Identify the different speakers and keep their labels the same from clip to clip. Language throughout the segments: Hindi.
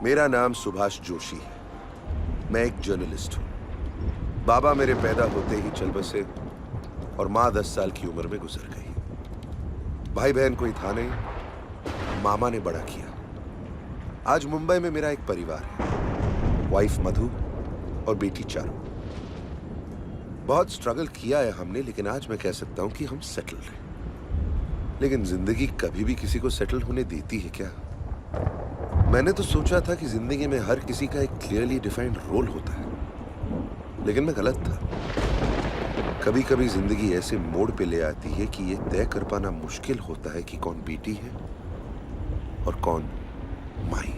Speaker 1: मेरा नाम सुभाष जोशी है। मैं एक जर्नलिस्ट हूँ। बाबा मेरे पैदा होते ही चल बसे और माँ 10 साल की उम्र में गुजर गई। भाई बहन कोई था नहीं, मामा ने बड़ा किया। आज मुंबई में मेरा एक परिवार है, वाइफ मधु और बेटी चारू। बहुत स्ट्रगल किया है हमने, लेकिन आज मैं कह सकता हूं कि हम सेटल हैं। लेकिन जिंदगी कभी भी किसी को सेटल होने देती है क्या? मैंने तो सोचा था कि जिंदगी में हर किसी का एक क्लियरली डिफाइंड रोल होता है, लेकिन मैं गलत था। कभी कभी जिंदगी ऐसे मोड़ पे ले आती है कि ये तय कर पाना मुश्किल होता है कि कौन बेटी है और कौन माई।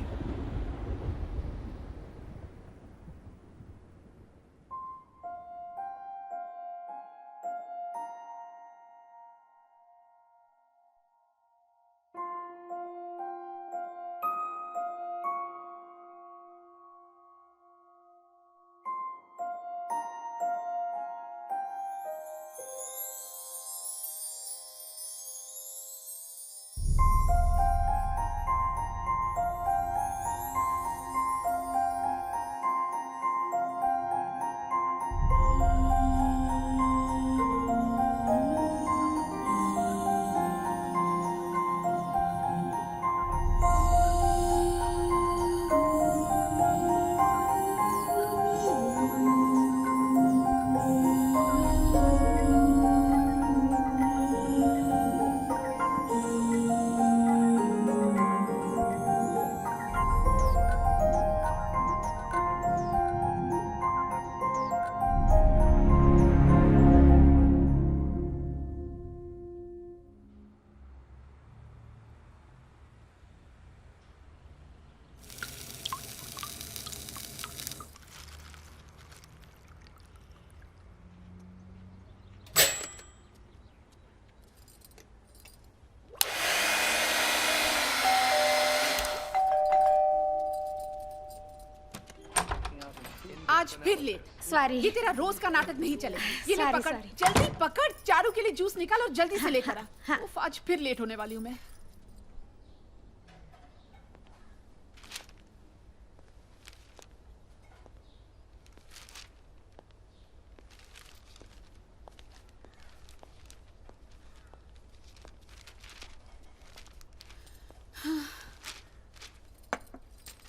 Speaker 2: आज फिर लेट।
Speaker 3: सॉरी।
Speaker 2: ये तेरा रोज का नाटक नहीं चलेगा। ये ले
Speaker 3: Sorry,
Speaker 2: पकड़,
Speaker 3: sorry.
Speaker 2: जल्दी पकड़। चारू के लिए जूस निकाल और जल्दी से लेकर आ।
Speaker 3: हाँ.
Speaker 2: उफ, आज फिर लेट होने वाली हूँ मैं।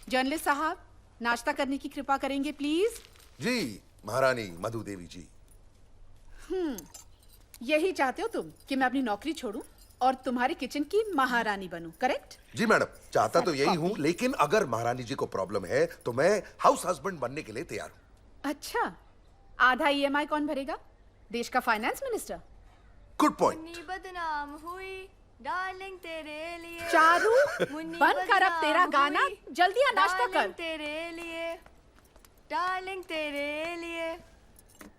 Speaker 2: जर्नलिस्ट साहब, नाश्ता करने की कृपा करेंगे प्लीज।
Speaker 1: जी महारानी मधु देवी जी।
Speaker 2: यही चाहते हो तुम कि मैं अपनी नौकरी छोड़ूं और तुम्हारी किचन की महारानी बनूं, करेक्ट?
Speaker 1: जी मैडम, चाहता तो यही हूँ, लेकिन अगर महारानी जी को प्रॉब्लम है तो मैं हाउस हस्बैंड बनने के लिए तैयार हूँ।
Speaker 2: अच्छा, आधा ईएमआई कौन भरेगा? देश का finance minister.
Speaker 1: Good point.
Speaker 4: Munni बदनाम हुई डार्लिंग तेरे लिए।
Speaker 2: चारू,
Speaker 4: मुन्नी
Speaker 2: बंद कर अब तेरा
Speaker 4: बदनाम
Speaker 2: गाना,
Speaker 4: हुई,
Speaker 2: जल्दी आ नाश्ता कर।
Speaker 4: डार्लिंग तेरे लिए, डार्लिंग तेरे लिए।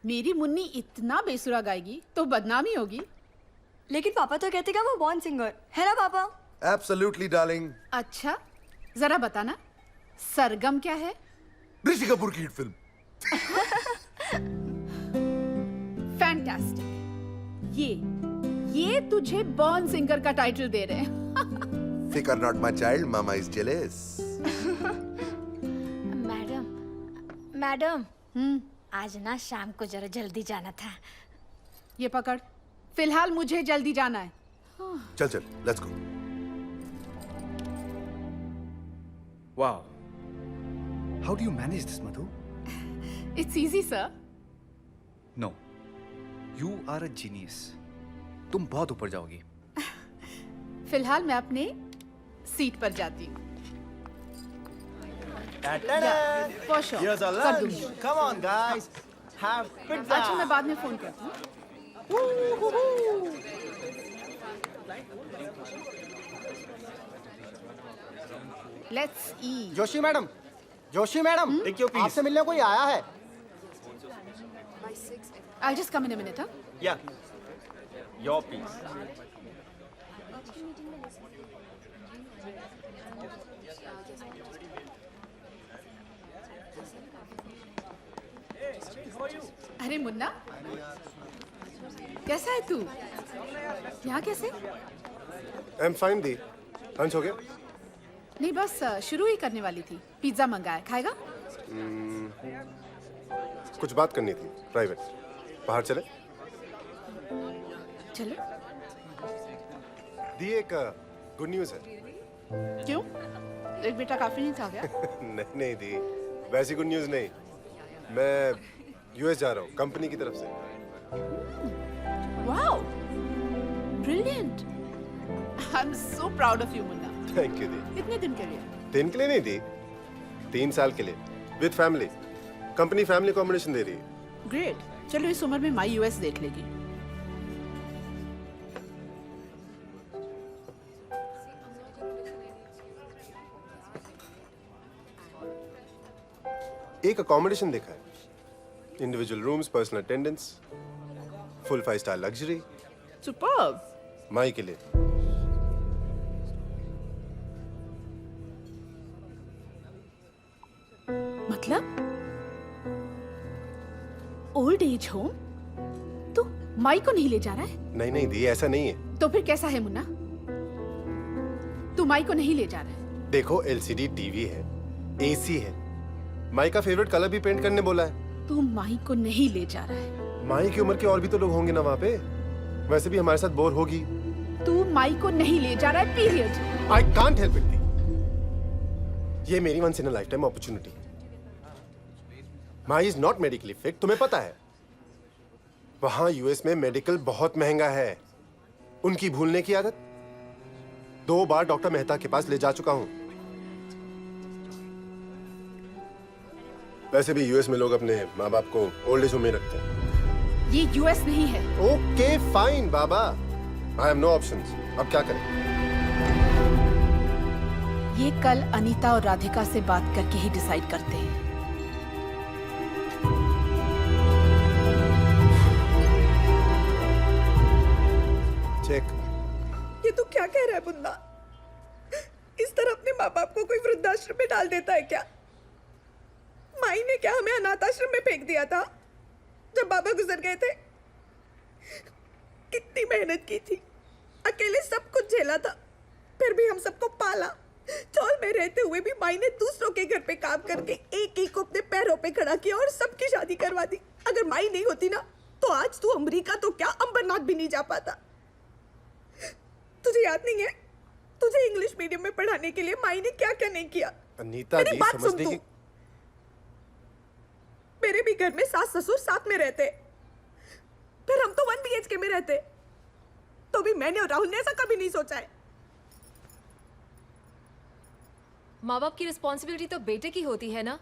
Speaker 2: मेरी मुन्नी इतना बेसुरा गाएगी तो बदनामी होगी।
Speaker 4: लेकिन पापा तो कहते कि वो बॉर्न सिंगर है ना पापा?
Speaker 1: Absolutely darling.
Speaker 2: अच्छा, जरा बताना सरगम क्या है?
Speaker 1: ऋषि कपूर की हिट फिल्म।
Speaker 2: फैंटास्टिक। ये तुझे बॉर्न सिंगर का टाइटल दे रहे हैं।
Speaker 1: फिकर not my child, mama is jealous.
Speaker 3: Madam आज ना शाम को जरा जल्दी जाना था।
Speaker 2: ये पकड़, फिलहाल मुझे जल्दी जाना है।
Speaker 1: चल चल, let's go.
Speaker 5: Wow. How do you manage this, Madhu?
Speaker 2: It's easy sir.
Speaker 5: No. You are a genius. तुम बहुत ऊपर जाओगी।
Speaker 2: फिलहाल मैं अपने सीट पर जाती हूँ। For sure,
Speaker 6: Here's our
Speaker 2: कर
Speaker 6: lunch.
Speaker 2: दूंगी।
Speaker 6: Come on, guys. Have pizza.
Speaker 2: अच्छा, मैं बाद में फोन करती हूँ। Let's eat.
Speaker 6: Joshi madam, Joshi madam,
Speaker 5: Take your piece.
Speaker 6: आपसे मिलने कोई आया है?
Speaker 2: I'll just come in a minute, huh?
Speaker 6: Yeah. Your piece.
Speaker 2: अरे मुन्ना, कैसा है तू? यहाँ कैसे?
Speaker 7: I am fine the. Lunch हो गया?
Speaker 2: नहीं बस शुरू ही करने वाली थी। पिज्जा मंगाया, खाएगा?
Speaker 7: कुछ बात करनी थी प्राइवेट। बाहर चले?
Speaker 2: चलो।
Speaker 7: दी एक गुड न्यूज़ है।
Speaker 2: क्यों? एक बेटा काफी नहीं था क्या?
Speaker 7: नहीं नहीं दी, वैसी गुड न्यूज़ नहीं। मैं यूएस जा रहा हूँ कंपनी की तरफ से।
Speaker 2: Wow, brilliant. I am so proud of you Munna.
Speaker 7: Thank you दी।
Speaker 2: कितने दिन के लिए?
Speaker 7: दिन के लिए नहीं दी, 3 साल के लिए with family. Company family accommodation दे रही है।
Speaker 2: ग्रेट। चलो इस उम्र में माई यूएस देख लेगी।
Speaker 7: एक अकोमोडेशन देखा है, individual rooms, personal attendance, full 5 star luxury.
Speaker 2: Superb.
Speaker 7: माई के लिए।
Speaker 2: मतलब ओल्ड एज होम? तो माई को नहीं ले जा रहा है?
Speaker 7: नहीं नहीं दी, ऐसा नहीं है।
Speaker 2: तो फिर कैसा है मुन्ना? तू माई को नहीं ले जा रहा है?
Speaker 7: देखो एलसीडी टीवी है, एसी है। माई का फेवरेट कलर भी पेंट करने बोला है।
Speaker 2: तू माई को नहीं ले जा रहा है?
Speaker 7: माई की उम्र के और भी तो लोग होंगे ना वहाँ पे। वैसे भी हमारे साथ बोर होगी।
Speaker 2: तू माई को नहीं ले जा रहा है, period.
Speaker 7: I can't help it the. ये मेरी once in a life time opportunity. My is not medically fit, तुम्हें पता है। वहां यूएस में मेडिकल बहुत महंगा है। उनकी भूलने की आदत 2 बार डॉक्टर मेहता के पास ले जा चुका हूं। वैसे भी यूएस में लोग अपने माँ बाप को ओल्ड एज होम में रखते हैं।
Speaker 2: ये यूएस नहीं है।
Speaker 7: ओके फाइन बाबा, आई हैव नो ऑप्शंस। अब क्या करें?
Speaker 2: ये कल अनीता और राधिका से बात करके ही डिसाइड करते हैं।
Speaker 7: चेक।
Speaker 8: ये तू क्या कह रहा है मुन्ना? इस तरह अपने माँ बाप को कोई वृद्धाश्रम में डाल देता है क्या? माई ने क्या हमें अनाथ आश्रम में फेंक दिया था जब बाबा गुजर गए थे? कितनी मेहनत की थी, अकेले सब कुछ झेला था, फिर भी हम सबको पाला। चौल में रहते हुए भी माई ने दूसरों के घर पे काम करके एक एक को अपने पैरों पे खड़ा किया और सबकी शादी करवा दी। अगर माई नहीं होती ना तो आज तू अमेरिका तो क्या अंबरनाथ भी नहीं जा पाता। तुझे याद नहीं है तुझे इंग्लिश मीडियम में पढ़ाने के लिए माई ने क्या क्या नहीं किया?
Speaker 7: अनीता
Speaker 8: मेरी
Speaker 7: दी,
Speaker 8: बात सुन
Speaker 7: समझने
Speaker 8: तू।
Speaker 7: की।
Speaker 8: मेरे भी घर में सास ससुर साथ में रहते, फिर हम तो 1 BHK में रहते। तो भी मैंने और राहुल ने ऐसा कभी नहीं सोचा है।
Speaker 4: माँ बाप की रिस्पॉन्सिबिलिटी तो बेटे की होती है ना।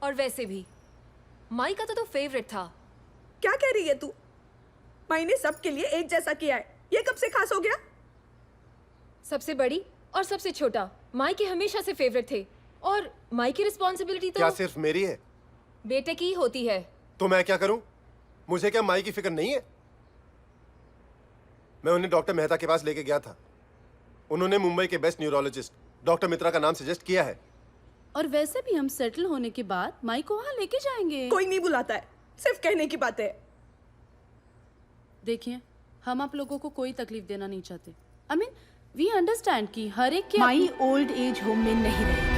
Speaker 4: और वैसे भी माई का तो फेवरेट था।
Speaker 8: क्या कह रही है तू? माई ने सबके लिए एक जैसा किया है, ये कब से खास हो गया?
Speaker 4: सबसे बड़ी और सबसे छोटा माई के हमेशा से फेवरेट थे। और माई की रिस्पॉन्सिबिलिटी
Speaker 7: क्या
Speaker 4: तो
Speaker 7: सिर्फ मेरी है?
Speaker 4: बेटे की ही होती है।
Speaker 7: तो मैं क्या करूं? मुझे क्या माई की फिक्र नहीं है? मैं उन्हें डॉक्टर मेहता के पास लेके गया था। उन्होंने मुंबई के बेस्ट न्यूरोलॉजिस्ट डॉक्टर मित्रा का नाम सजेस्ट किया है।
Speaker 9: और वैसे भी हम सेटल होने के बाद माई को वहाँ लेके जाएंगे।
Speaker 8: कोई नहीं बुलाता है, सिर्फ कहने की बात है।
Speaker 9: देखिए, हम आप लोगों को कोई तकलीफ देना नहीं चाहते। आई मीन वी अंडरस्टैंड कि हर एक के
Speaker 2: माई ओल्ड एज होम में नहीं रहेगी।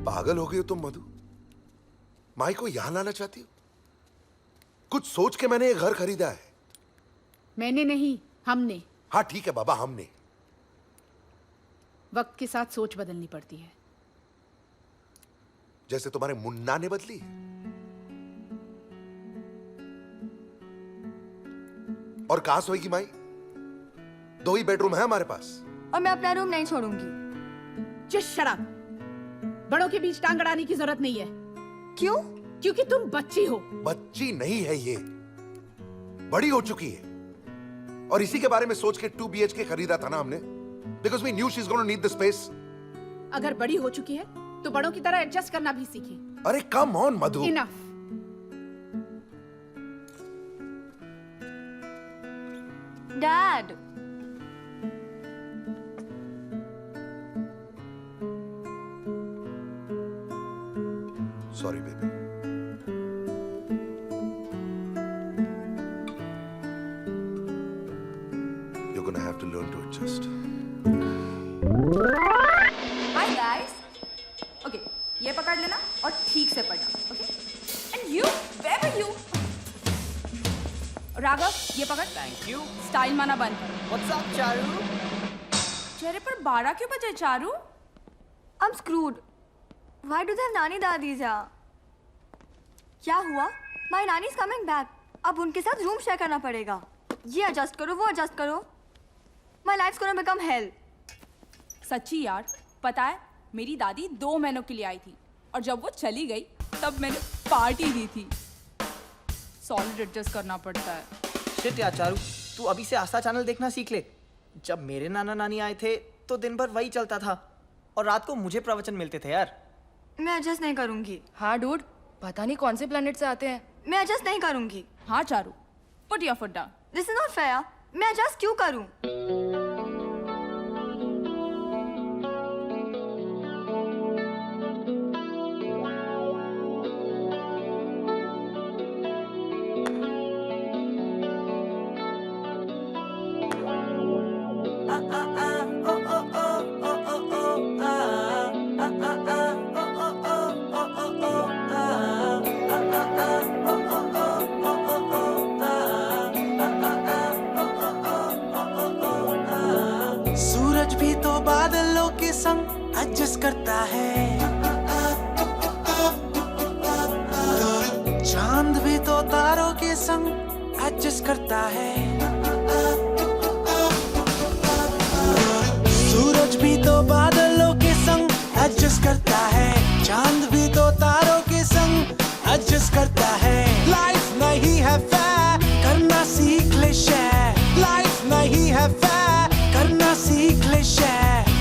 Speaker 1: पागल हो गई हो तुम मधु? माई को यहां लाना चाहती हो? कुछ सोच के मैंने ये घर खरीदा है।
Speaker 2: मैंने नहीं, हमने।
Speaker 1: हाँ ठीक है बाबा, हमने।
Speaker 2: वक्त के साथ सोच बदलनी पड़ती है।
Speaker 1: जैसे तुम्हारे मुन्ना ने बदली। और कहां सोएगी माई? 2 ही बेडरूम है हमारे पास।
Speaker 4: और मैं अपना रूम नहीं छोड़ूंगी।
Speaker 2: Just shut up. बड़ों के बीच टांग अड़ाने की जरूरत नहीं है।
Speaker 4: क्यों?
Speaker 2: क्योंकि तुम बच्ची हो।
Speaker 1: बच्ची नहीं है ये, बड़ी हो चुकी है। और इसी के बारे में सोच के 2 BHK खरीदा था ना हमने, because we knew she is gonna need the space.
Speaker 2: अगर बड़ी हो चुकी है तो बड़ों की तरह एडजस्ट करना भी सीखे।
Speaker 1: अरे come on Madhu.
Speaker 2: Enough.
Speaker 4: Dad,
Speaker 1: sorry baby. You're gonna have to learn to adjust.
Speaker 8: Hi guys. Okay, ये पकड़ लेना और ठीक से पढ़ना, okay? And you, where were you? Raghav, ये पकड़।
Speaker 6: Thank you.
Speaker 8: स्टाइल माना बंद कर।
Speaker 6: What's up Charu?
Speaker 8: चेहरे पर 12 क्यों बजे Charu?
Speaker 3: I'm screwed. Why do they have नानी दादीज यहाँ? क्या हुआ? My nanny is coming back. अब उनके साथ रूम शेयर करना पड़ेगा। ये एडजस्ट करो, वो एडजस्ट करो। My life's gonna become hell.
Speaker 8: सच्ची यार, पता है मेरी दादी 2 महीनों के लिए आई थी और जब वो चली गई तब मैंने पार्टी दी थी। सॉलिड एडजस्ट करना पड़ता है।
Speaker 6: शिट यार चारू, तू अभी से आस्था चैनल देखना सीख ले। जब मेरे नाना नानी आए थे तो दिन भर वही चलता था और रात को मुझे प्रवचन मिलते थे यार।
Speaker 3: मैं एडजस्ट नहीं करूंगी।
Speaker 4: हाँ डूड, पता नहीं कौन से प्लेनेट से आते हैं।
Speaker 3: मैं एडजस्ट नहीं करूंगी।
Speaker 8: हाँ Charu, put your foot down.
Speaker 3: This is not fair. मैं एडजस्ट क्यों करूं?
Speaker 10: सूरज भी तो बादलों के संग एडजस्ट करता है, चांद भी तो तारों के संग एडजस्ट करता है, सूरज भी तो बादलों के संग एडजस्ट करता है, चांद भी तो तारों के संग एडजस्ट करता है। लाइफ नहीं है फेयर, करना सीख ले शेयर। लाइफ नहीं है फेयर, करना सीख ले शेयर।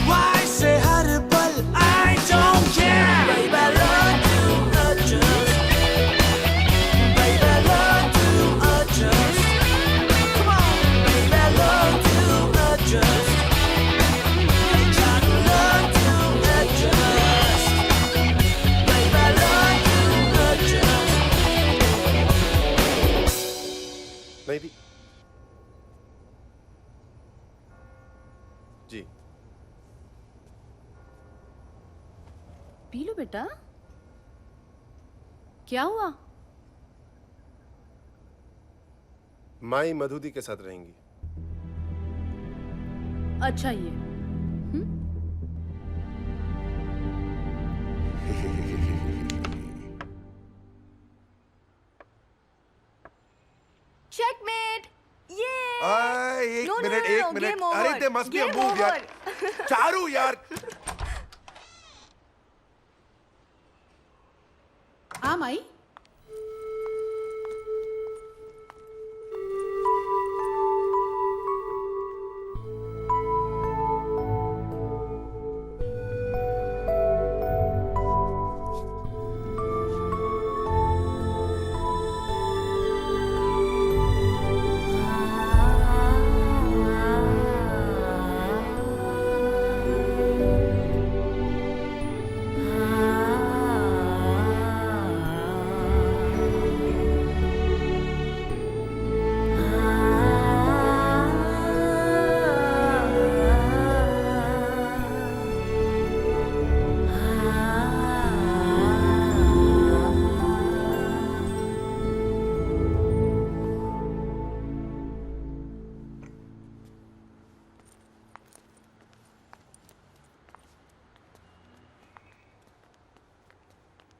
Speaker 10: Why से हर पल I don't care. Baby learn to adjust. Baby learn to adjust. Come on. Baby learn to adjust. Try to learn to adjust. Baby learn to adjust.
Speaker 7: नहीं भी। जी
Speaker 9: पी लो बेटा। क्या हुआ?
Speaker 7: माई मधुदी के साथ रहेंगी।
Speaker 9: अच्छा ये
Speaker 3: चेकमेट। ये
Speaker 1: एक
Speaker 3: No, no,
Speaker 1: minute,
Speaker 3: no, no,
Speaker 1: एक मिनट।
Speaker 3: game over.
Speaker 1: अरे they must be a
Speaker 3: Game
Speaker 1: move यार।
Speaker 3: over.
Speaker 1: चारू यार।
Speaker 2: हाँ माई।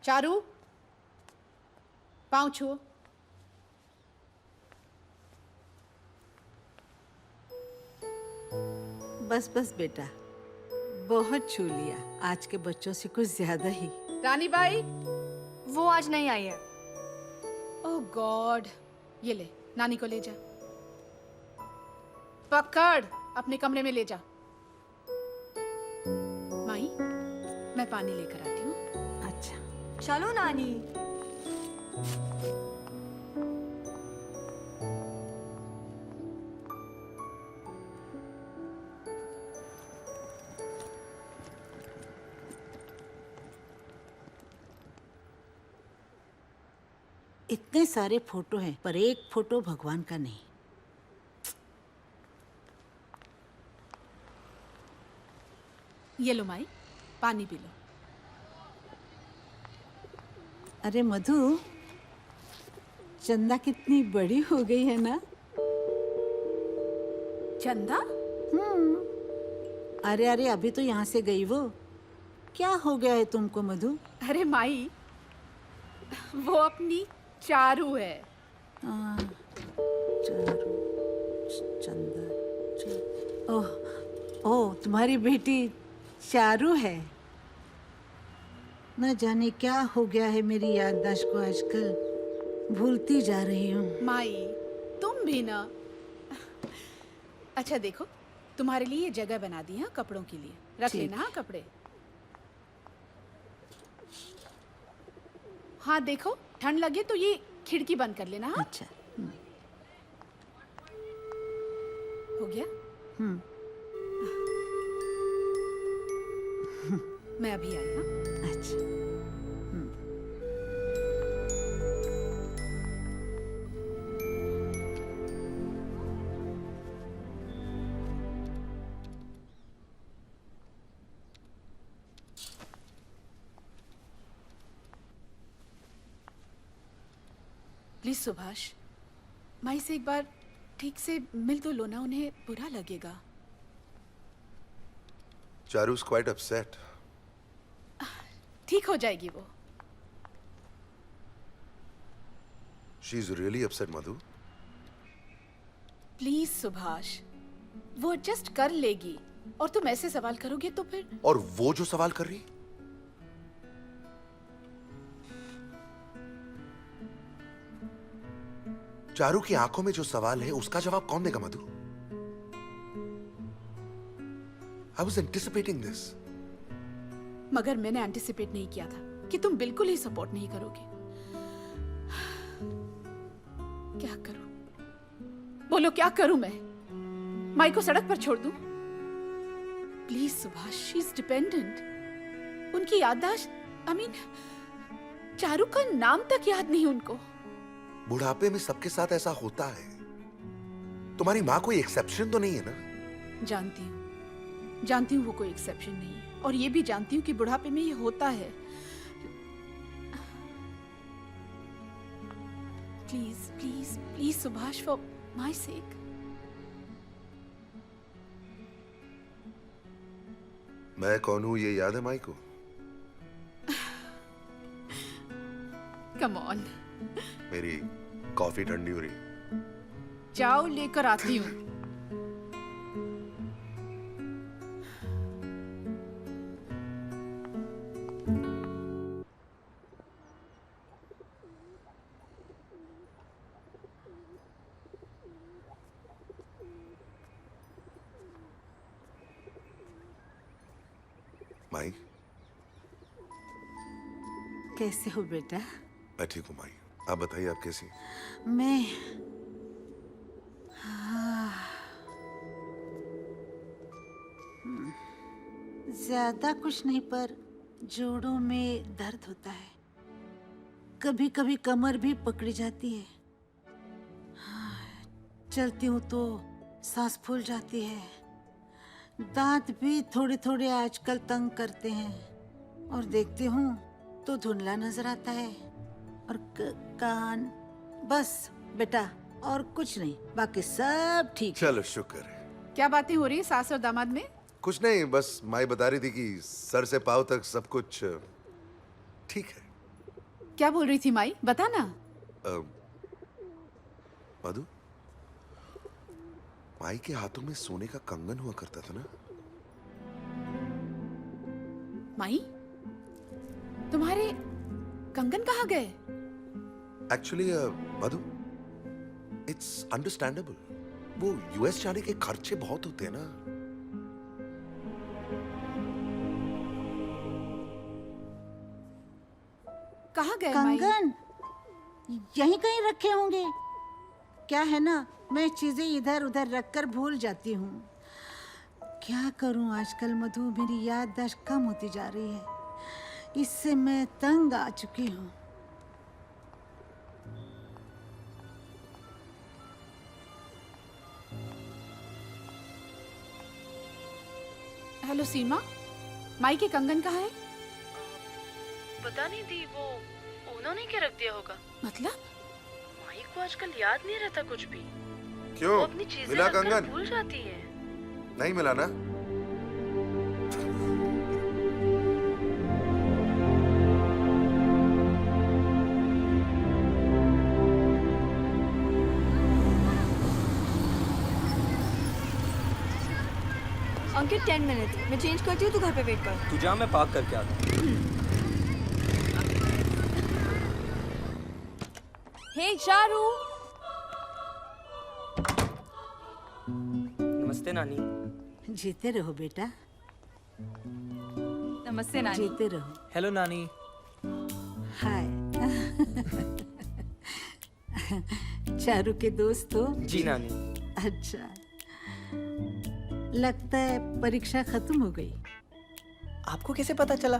Speaker 2: चारू, पाँव छुओ।
Speaker 11: बस बस बेटा, बहुत छू लिया। आज के बच्चों से कुछ ज्यादा ही।
Speaker 2: रानी बाई।
Speaker 3: वो आज नहीं आई है।
Speaker 2: ओह गॉड, ये ले, नानी को ले जा। पकड़, अपने कमरे में ले जा। माई, मैं पानी लेकर आती हूँ।
Speaker 11: अच्छा
Speaker 3: चलो नानी।
Speaker 11: इतने सारे फोटो हैं पर एक फोटो भगवान का नहीं।
Speaker 2: ये लो माई, पानी पी लो।
Speaker 11: अरे मधु, चंदा कितनी बड़ी हो गई है ना।
Speaker 2: चंदा?
Speaker 11: अरे अरे अभी तो यहाँ से गई वो। क्या हो गया है तुमको मधु?
Speaker 2: अरे माई, वो अपनी चारू है।
Speaker 11: चारू, चंदा, ओह ओह, तुम्हारी बेटी चारू है। न जाने क्या हो गया है मेरी याददाश्त को आजकल, भूलती जा रही हूँ।
Speaker 2: माई, तुम भी ना। अच्छा देखो, तुम्हारे लिए ये जगह बना दी है कपड़ों के लिए, रख
Speaker 11: ठीक।
Speaker 2: लेना हाँ कपड़े। हाँ देखो, ठंड लगे तो ये खिड़की बंद कर लेना हाँ।
Speaker 11: अच्छा।
Speaker 2: हो गया?
Speaker 11: हम्म।
Speaker 2: मैं अभी आई हाँ।
Speaker 11: अच्छा।
Speaker 2: प्लीज सुभाष, माई से एक बार ठीक से मिल तो लो ना, उन्हें बुरा लगेगा।
Speaker 1: Charu is quite upset.
Speaker 2: ठीक हो जाएगी वो।
Speaker 1: She is really upset Madhu.
Speaker 2: Please Subhash, वो एडजस्ट कर लेगी। और तुम ऐसे सवाल करोगे तो फिर।
Speaker 1: और वो जो सवाल कर रही, चारू की आंखों में जो सवाल है उसका जवाब कौन देगा Madhu? I was anticipating this.
Speaker 2: मगर मैंने एंटिसिपेट नहीं किया था कि तुम बिल्कुल ही सपोर्ट नहीं करोगे। क्या करूं? बोलो क्या करूं मैं? माई को सड़क पर छोड़ दूं? Please Subhash, she is dependent. उनकी याददाश्त, चारू का नाम तक याद नहीं उनको।
Speaker 1: बुढ़ापे में सबके साथ ऐसा होता है। तुम्हारी माँ कोई एक्सेप्शन तो नहीं है ना?
Speaker 2: जानती हूँ वो कोई एक्सेप्शन नहीं है, और ये भी जानती हूँ कि बुढ़ापे में ये होता है। Please please please Subhash, for my सेक।
Speaker 1: मैं कौन हूं ये याद है माई को?
Speaker 2: Come on.
Speaker 1: मेरी कॉफी ठंडी हो रही।
Speaker 2: जाओ लेकर आती हूँ।
Speaker 1: माई,
Speaker 11: कैसे हो बेटा?
Speaker 1: मैं ठीक हूँ माई। आप बताइए, आप कैसी?
Speaker 11: मैं ज्यादा कुछ नहीं, पर जोड़ों में दर्द होता है। कभी कभी कमर भी पकड़ी जाती है। चलती हूँ तो सांस फूल जाती है। दांत भी थोड़े थोड़े आजकल तंग करते हैं, और देखती हूँ तो धुंधला नजर आता है। और कान, बस बेटा, और कुछ नहीं, बाकी सब ठीक।
Speaker 1: चलो शुक्र है।
Speaker 2: क्या बातें हो रही है सास और दामाद में?
Speaker 1: कुछ नहीं, बस माई बता रही थी कि सर से पांव तक सब कुछ ठीक है।
Speaker 2: क्या बोल रही थी माई, बता ना।
Speaker 1: मधु, माई के हाथों में सोने का कंगन हुआ करता था ना?
Speaker 2: माई, तुम्हारे कंगन कहाँ गए?
Speaker 1: Actually Madhu, it's understandable. वो यूएस जाने के खर्चे बहुत होते हैं ना।
Speaker 2: कहाँ गए माई?
Speaker 11: कंगन यहीं कहीं रखे होंगे। क्या है ना, मैं चीजें इधर उधर रखकर भूल जाती हूँ। क्या करूँ आजकल मधु, मेरी याददाश्त कम होती जा रही है। इससे मैं तंग आ चुकी हूँ।
Speaker 2: हेलो सीमा, माई के कंगन कहाँ है?
Speaker 9: पता नहीं दी, वो उन्होंने क्या रख दिया होगा।
Speaker 2: मतलब?
Speaker 9: माई को आजकल याद नहीं रहता कुछ भी।
Speaker 1: क्यों?
Speaker 9: वो अपनी चीजें
Speaker 1: मिला
Speaker 9: रखकर
Speaker 1: कंगन?
Speaker 9: भूल जाती है।
Speaker 1: नहीं मिला ना?
Speaker 3: अंकित 10 मिनट, मैं चेंज करती हूँ, तू घर पे वेट कर।
Speaker 6: तू जा, मैं पार्क करके आता हूँ।
Speaker 4: हे चारू।
Speaker 6: नमस्ते नानी।
Speaker 11: जीते रहो बेटा,
Speaker 2: नमस्ते नानी।
Speaker 11: जीते रहो।
Speaker 6: हेलो नानी।
Speaker 11: हाय। चारू के दोस्त हो?
Speaker 6: जी नानी।
Speaker 11: अच्छा, लगता है परीक्षा खत्म हो गई।
Speaker 6: आपको कैसे पता चला?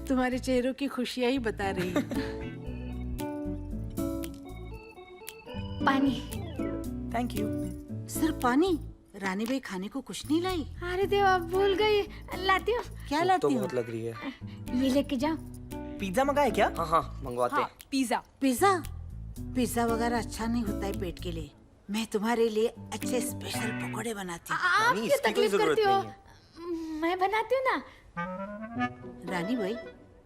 Speaker 11: तुम्हारे चेहरों की खुशियां ही बता रही।
Speaker 3: पानी।
Speaker 6: Thank you.
Speaker 11: सिर्फ पानी? रानी भाई खाने को कुछ नहीं लाई?
Speaker 3: अरे देवा, भूल गई। लाती हूँ।
Speaker 11: क्या
Speaker 6: तो
Speaker 11: लाती हो?
Speaker 6: बहुत लग रही है।
Speaker 3: ये लेके जाओ।
Speaker 6: पिज्जा मंगाए क्या? हाँ हाँ, मंगवाते।
Speaker 2: हाँ, पिज्जा।
Speaker 11: पिज्जा? पिज्जा वगैरह अच्छा नहीं होता है पेट के लिए। मैं तुम्हारे लिए अच्छे स्पेशल पकोड़े बनाती हूँ।
Speaker 3: आप
Speaker 6: नानी,
Speaker 3: क्यों
Speaker 6: इसकी कोई
Speaker 3: तकलीफ
Speaker 6: जरूरत
Speaker 3: करती हो?
Speaker 6: नहीं
Speaker 3: मैं बनाती हूँ ना।
Speaker 11: रानी भाई,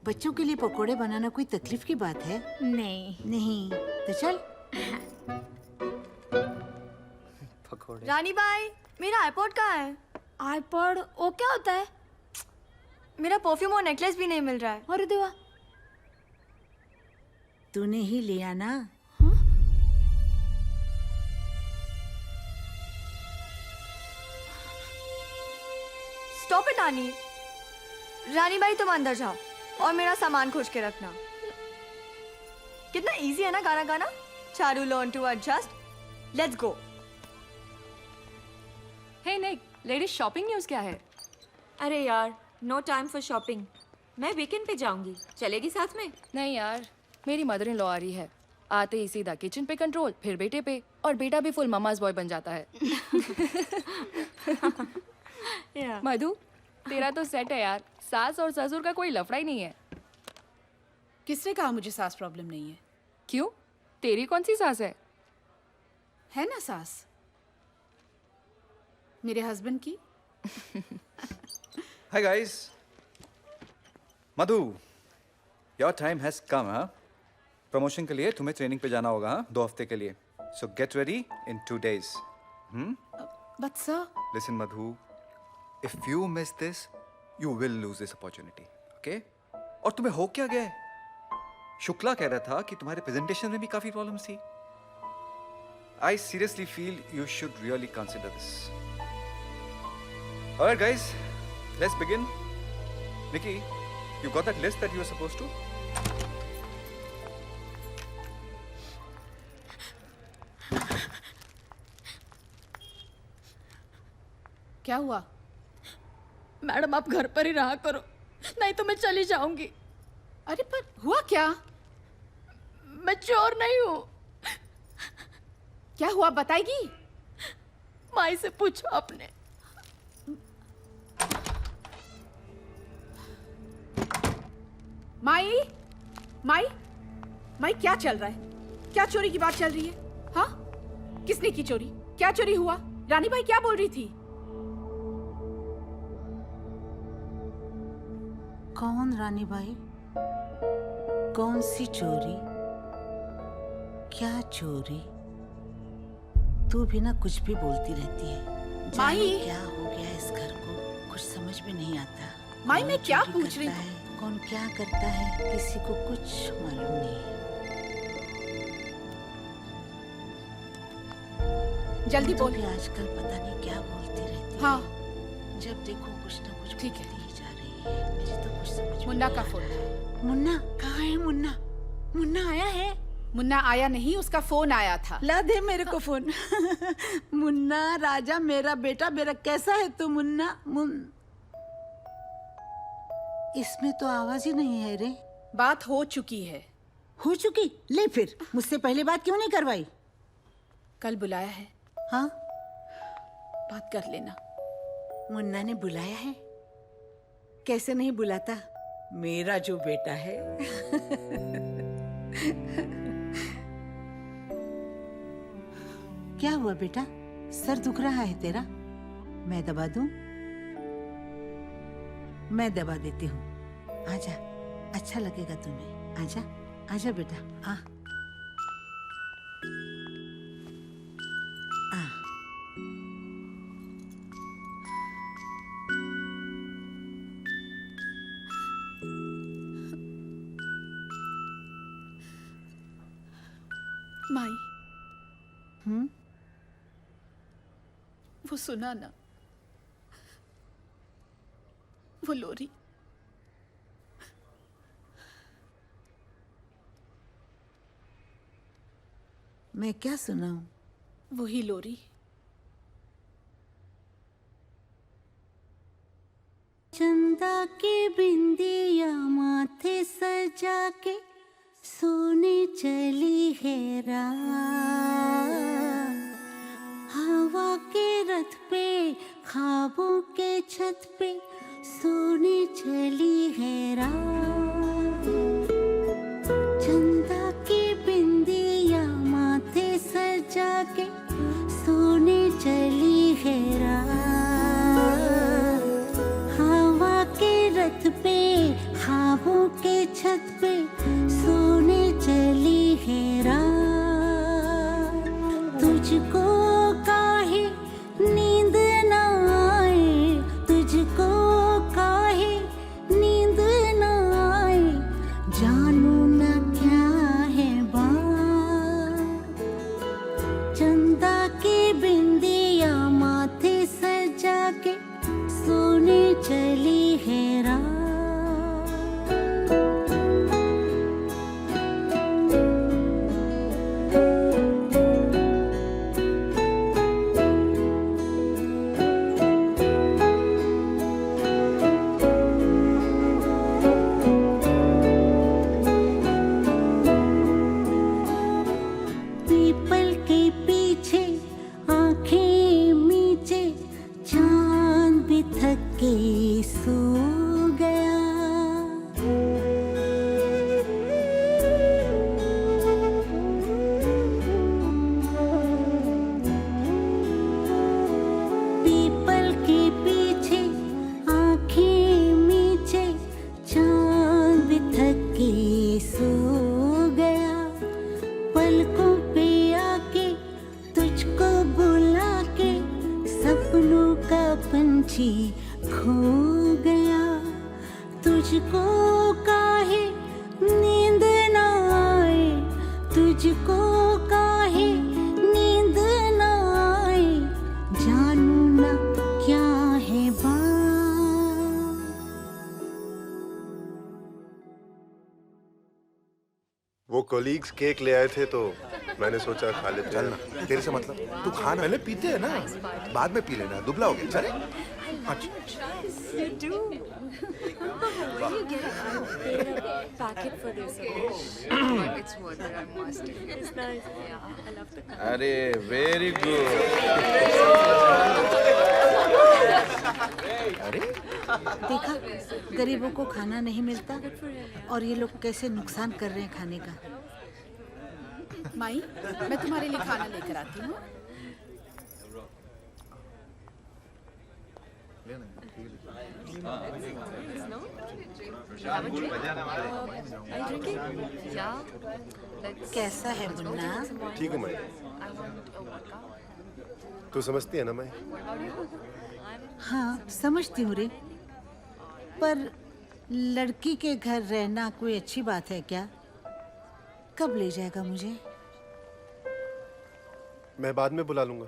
Speaker 11: बच्चों के लिए पकोड़े बनाना कोई तकलीफ की बात है?
Speaker 3: नहीं।
Speaker 11: नहीं तो चल।
Speaker 6: पकोड़े।
Speaker 3: रानी बाई, मेरा आईपॉड कहाँ है? आईपॉड? वो क्या होता है? मेरा परफ्यूम और नेकलेस भी नहीं मिल रहा है। अरे देवा।
Speaker 11: तूने ही लिया ना?
Speaker 3: स्टॉप इट नानी। रानी बाई, तुम अंदर जाओ और मेरा सामान खोज के रखना। कितना इजी है ना गाना गाना। Charu learn to adjust. Let's go.
Speaker 4: Hey Nick, ladies shopping news क्या है?
Speaker 12: अरे यार, नो टाइम फॉर शॉपिंग। मैं वीकेंड पे जाऊंगी, चलेगी साथ में?
Speaker 4: नहीं यार, मेरी मदर इन लॉ आ रही है। आते ही सीधा किचन पे कंट्रोल, फिर बेटे पे, और बेटा भी फुल ममाज बॉय बन जाता है। मधु, तेरा तो सेट है यार। सास और ससुर का कोई लफड़ा ही नहीं है।
Speaker 2: किसने कहा मुझे सास प्रॉब्लम नहीं है?
Speaker 4: क्यों? तेरी कौन सी सास है?
Speaker 2: है ना सास, मेरे हस्बैंड की।
Speaker 5: Hi guys. Madhu, your time has come, हाँ? प्रमोशन के लिए तुम्हें ट्रेनिंग पे जाना होगा, हाँ? 2 हफ्ते के लिए. So get ready in 2 days.
Speaker 2: But sir,
Speaker 5: Listen, Madhu. If you miss this, you will lose this opportunity. Okay? और तुम्हें हो क्या गया है? शुक्ला कह रहा था कि तुम्हारे प्रेजेंटेशन में भी काफी प्रॉब्लम्स थी. I seriously feel you should really consider this. Alright, guys, let's begin. Nikki, you got that list that you were supposed to?
Speaker 2: क्या हुआ?
Speaker 3: मैडम, आप घर पर ही रहा करो, नहीं तो मैं चली जाऊंगी।
Speaker 2: अरे पर हुआ क्या?
Speaker 3: मैं चोर नहीं हूँ।
Speaker 2: क्या हुआ बताएगी?
Speaker 3: माई से पूछो आपने।
Speaker 2: माई, माई, माई, क्या चल रहा है? क्या चोरी की बात चल रही है? हाँ, किसने की चोरी? क्या चोरी हुआ? रानी भाई क्या बोल रही थी?
Speaker 11: कौन रानी भाई? कौन सी चोरी? क्या चोरी? तू भी ना कुछ भी बोलती रहती है।
Speaker 2: माही,
Speaker 11: क्या हो गया इस घर को, कुछ समझ में नहीं आता।
Speaker 2: माई, मैं क्या
Speaker 11: चोरी
Speaker 2: पूछ रही
Speaker 11: करता
Speaker 2: हूँ?
Speaker 11: है, कौन क्या करता है, किसी को कुछ मालूम नहीं।
Speaker 2: जल्दी
Speaker 11: तू
Speaker 2: बोल।
Speaker 11: भी आजकल पता नहीं क्या बोलती रहती है।
Speaker 2: हाँ,
Speaker 11: जब देखो कुछ ना कुछ
Speaker 2: ठीक है।
Speaker 11: बोलती ही जा रही है। मुझे तो कुछ समझ में
Speaker 2: मुन्ना
Speaker 11: नहीं
Speaker 2: का
Speaker 11: आ
Speaker 2: फोन।
Speaker 11: रहा। मुन्ना कहाँ है? मुन्ना, मुन्ना आया है?
Speaker 2: मुन्ना आया नहीं, उसका फोन आया था।
Speaker 11: ला दे मेरे को फोन। मुन्ना राजा, मेरा बेटा, मेरा कैसा है तू मुन्ना? इसमें तो आवाज ही नहीं है रे।
Speaker 2: बात हो चुकी है।
Speaker 11: हो चुकी? ले फिर, मुझसे पहले बात क्यों नहीं करवाई?
Speaker 2: कल बुलाया है,
Speaker 11: हाँ,
Speaker 2: बात कर लेना।
Speaker 11: मुन्ना ने बुलाया है? कैसे नहीं बुलाता, मेरा जो बेटा है। क्या हुआ बेटा, सर दुख रहा है तेरा? मैं दबा दूं? मैं दबा देती हूँ, आजा, अच्छा लगेगा तुम्हें। आजा आजा बेटा, आ आ।
Speaker 2: माई, वो सुना ना, वो लोरी।
Speaker 11: मैं क्या सुनाऊं?
Speaker 2: वही लोरी।
Speaker 11: चंदा के बिंदिया माथे सजा के सोने चली है रात। हवा के रथ पे ख्वाबों के छत पे सोने चली है रात। चंदा की बिंदिया माथे सजा के सोने चली है रात। हवा के रथ पे ख्वाबों के छत पे सोने चली है रात। तुझको काहे नींद न आए, तुझको काहे नींद न आए, जानू न क्या है बात। चंदा की बिंदिया माथे सजा के सोने चली है रात। पीपल के पीछे आंखें मीचे, चांद भी थक के सो गया। पीपल के पीछे आंखें मीचे, चांद भी थक के सो गया। पलकों पे आके तुझको बुला के सपनों का पंछी खो गया। तुझको काहे नींद न आए, तुझको काहे नींद न आए, जानू न क्या है बात।
Speaker 7: वो कोलीग्स केक ले आए थे तो मैंने सोचा खा लेते
Speaker 1: चल ना, तेरे से मतलब, तू खा ना।
Speaker 7: पहले पीते हैं ना।
Speaker 1: बाद में पी लेना, दुबला हो गया। चले।
Speaker 12: Packet for this. It's worth it. I must. It's nice. Yeah, I love the color.
Speaker 13: अरे वेरी गुड। अरे
Speaker 11: देखा, गरीबों को खाना नहीं मिलता और ये लोग कैसे नुकसान कर रहे हैं खाने का।
Speaker 2: माई, मैं तुम्हारे लिए खाना लेकर आती हूँ।
Speaker 12: Are you drinking? Yeah. Let's.
Speaker 11: कैसा है मुन्ना?
Speaker 7: ठीक हूँ मैं।
Speaker 12: I want a vodka.
Speaker 7: तू समझती है ना मैं?
Speaker 11: हाँ, समझती हूँ रे, पर लड़की के घर रहना कोई अच्छी बात है क्या? कब ले जाएगा मुझे?
Speaker 7: मैं बाद में बुला लूंगा।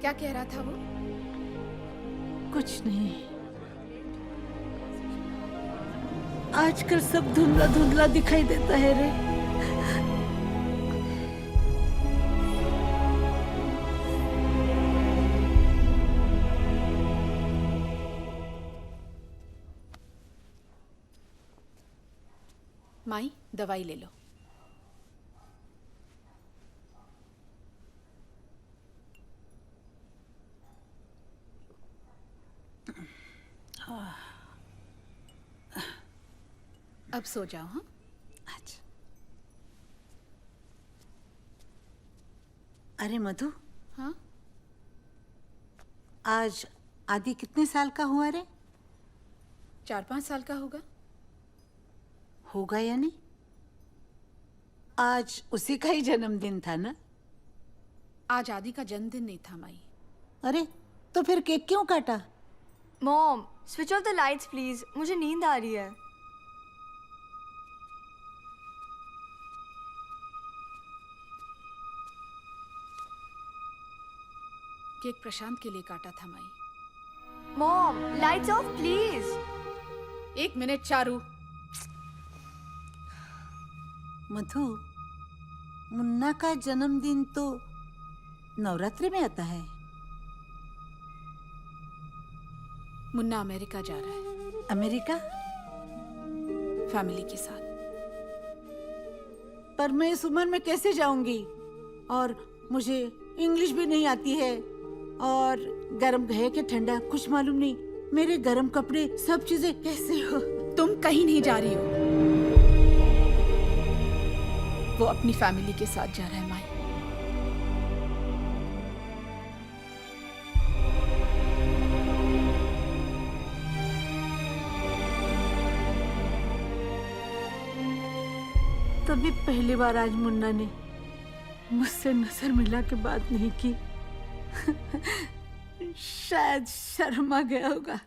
Speaker 2: क्या कह रहा था वो?
Speaker 11: कुछ नहीं, आजकल सब धुंधला धुंधला दिखाई देता है रे।
Speaker 2: माई दवाई ले लो। अब सो जाओ। हाँ,
Speaker 11: अच्छा। अरे मधु,
Speaker 2: हाँ,
Speaker 11: आज आदि कितने साल का हुआ रे?
Speaker 2: 4-5 साल का होगा।
Speaker 11: होगा या नहीं? आज उसी का ही जन्मदिन था ना?
Speaker 2: आज आदि का जन्मदिन नहीं था माई।
Speaker 11: अरे तो फिर केक क्यों काटा?
Speaker 3: Mom, switch off the lights please, मुझे नींद आ रही है।
Speaker 2: केक प्रशांत के लिए काटा था माई।
Speaker 3: Mom, lights off please.
Speaker 2: 1 minute Charu.
Speaker 11: Madhu, Munna का जन्मदिन तो नवरात्रि में आता है।
Speaker 2: मुन्ना अमेरिका जा रहा है।
Speaker 11: अमेरिका?
Speaker 2: फैमिली के साथ।
Speaker 11: पर मैं इस उम्र में कैसे जाऊंगी? और मुझे इंग्लिश भी नहीं आती है, और गर्म है कि ठंडा कुछ मालूम नहीं। मेरे गर्म कपड़े सब चीजें कैसे हो?
Speaker 2: तुम कहीं नहीं जा रही हो। वो अपनी फैमिली के साथ जा रहा है माई।
Speaker 11: तभी पहली बार आज मुन्ना ने मुझसे नजर मिला के बात नहीं की। शायद शर्मा गया होगा।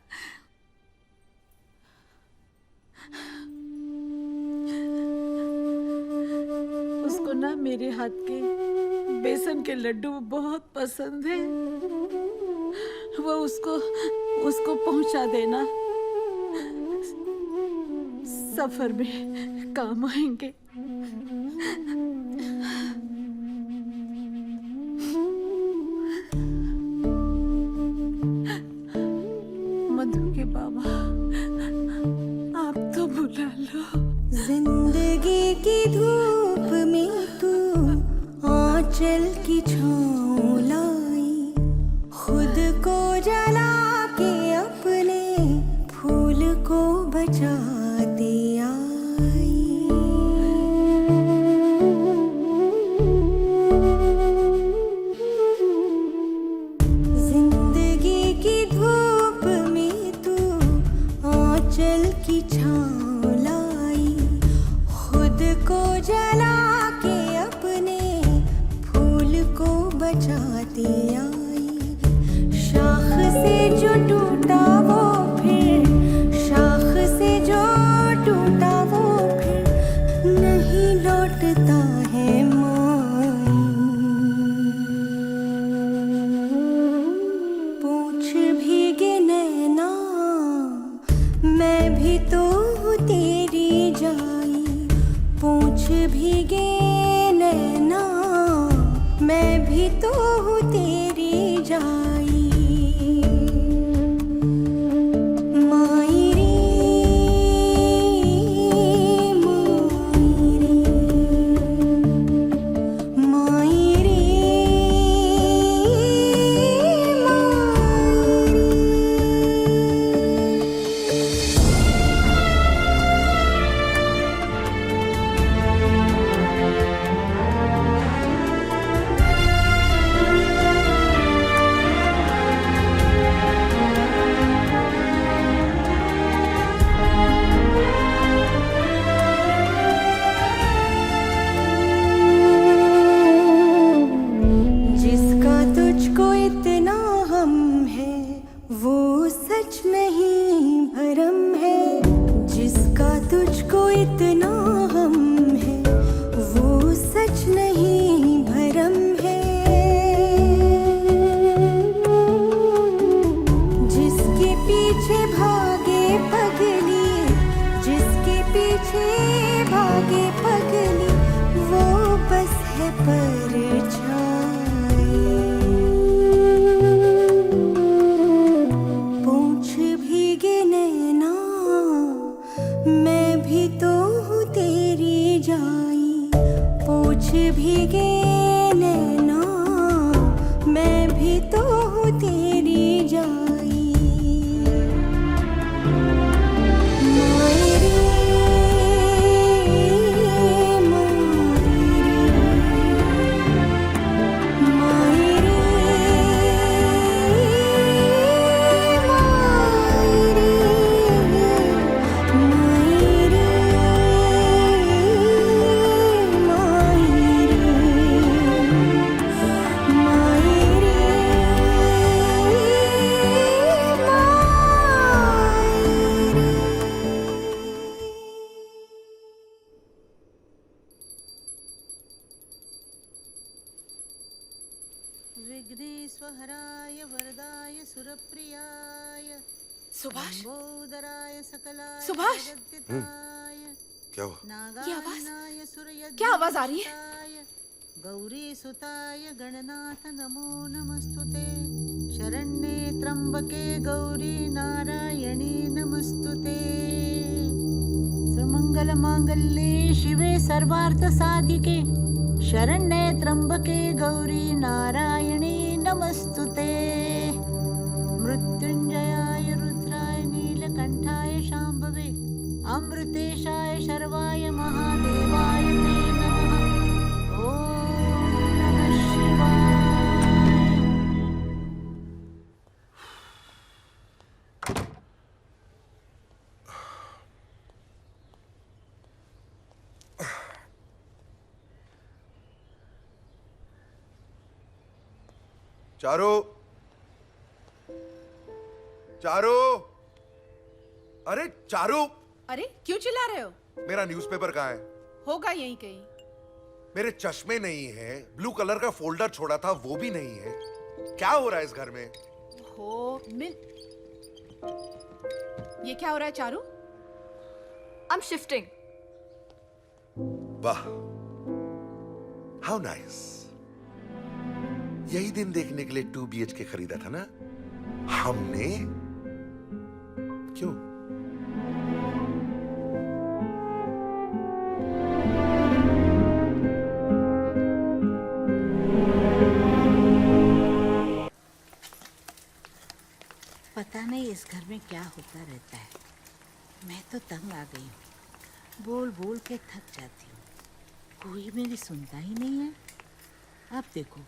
Speaker 11: उसको ना मेरे हाथ के बेसन के लड्डू बहुत पसंद है। वो उसको पहुंचा देना, सफर में काम आएंगे। मधु के बाबा, आप तो बुला लो।
Speaker 13: जिंदगी की धूप में तू आंचल की छाँव लाई, खुद को जला के अपने फूल को बचाते आई। जिंदगी की धूप में तू आंचल की छाँव लाई, खुद को जला के अपने फूल को बचाती आई। शाख से जो टूटा वो फिर, शाख से जो टूटा वो फिर नहीं लौटता है माई। पूछ भीगे नैना, मैं भी तो हूँ तेरी जाई। पूछ भीगे नैना, मैं भी तो हूँ तेरी जाई। माई रे, माई रे, जिसका तुझको इतना हम है वो सच नहीं भरम है। जिसका तुझको इतना हम है वो सच नहीं भरम है। जिसके पीछे भागे पगली, जिसके पीछे भागे पगली, वो बस है परछाई। पूछ भीगे नैना, मैं भी तो हूँ तेरी भीगे नैनों, मैं भी तो हूँ तेरी जाई। मायरे
Speaker 11: विघ्नेश्वराय वरदाय सुरप्रियाय
Speaker 2: सुभाष,
Speaker 11: लंबोदराय सकलाय
Speaker 2: सुभाष!
Speaker 11: जगद्दिताय
Speaker 1: क्या हुआ?
Speaker 2: ये आवाज?
Speaker 11: नागाय सूर्यज्ञाय
Speaker 2: क्या आवाज आ रही है?
Speaker 11: गौरी सुताय गणनाथ नमो नमस्तुते। शरण्ये त्र्यंबके गौरी नारायणी नमस्तुते। सर्वमंगल मांगल्ये शिवे सर्वार्थ साधिके शरण्ये त्र्यंबके गौरी नारायणी नमस्तुते। मृत्युंजयाय रुद्राय नीलकंठाय शांभवे अमृतेशाय शर्वाय महादेवाय ते नमः। ओम नमः शिवाय।
Speaker 1: चारू, चारू, अरे चारू,
Speaker 2: अरे क्यों चिल्ला रहे हो?
Speaker 1: मेरा न्यूज़पेपर कहाँ है?
Speaker 2: होगा यहीं कहीं।
Speaker 1: मेरे चश्मे नहीं है, ब्लू कलर का फोल्डर छोड़ा था वो भी नहीं है। क्या हो रहा है इस घर में?
Speaker 2: हो मिल, ये क्या हो रहा है चारू?
Speaker 3: I'm shifting.
Speaker 1: वाह, हाउ नाइस। यही दिन देखने के लिए 2 BHK खरीदा था ना हमने। क्यों?
Speaker 11: पता नहीं इस घर में क्या होता रहता है। मैं तो तंग आ गई हूँ, बोल बोल के थक जाती हूँ। कोई मेरी सुनता ही नहीं है। अब देखो,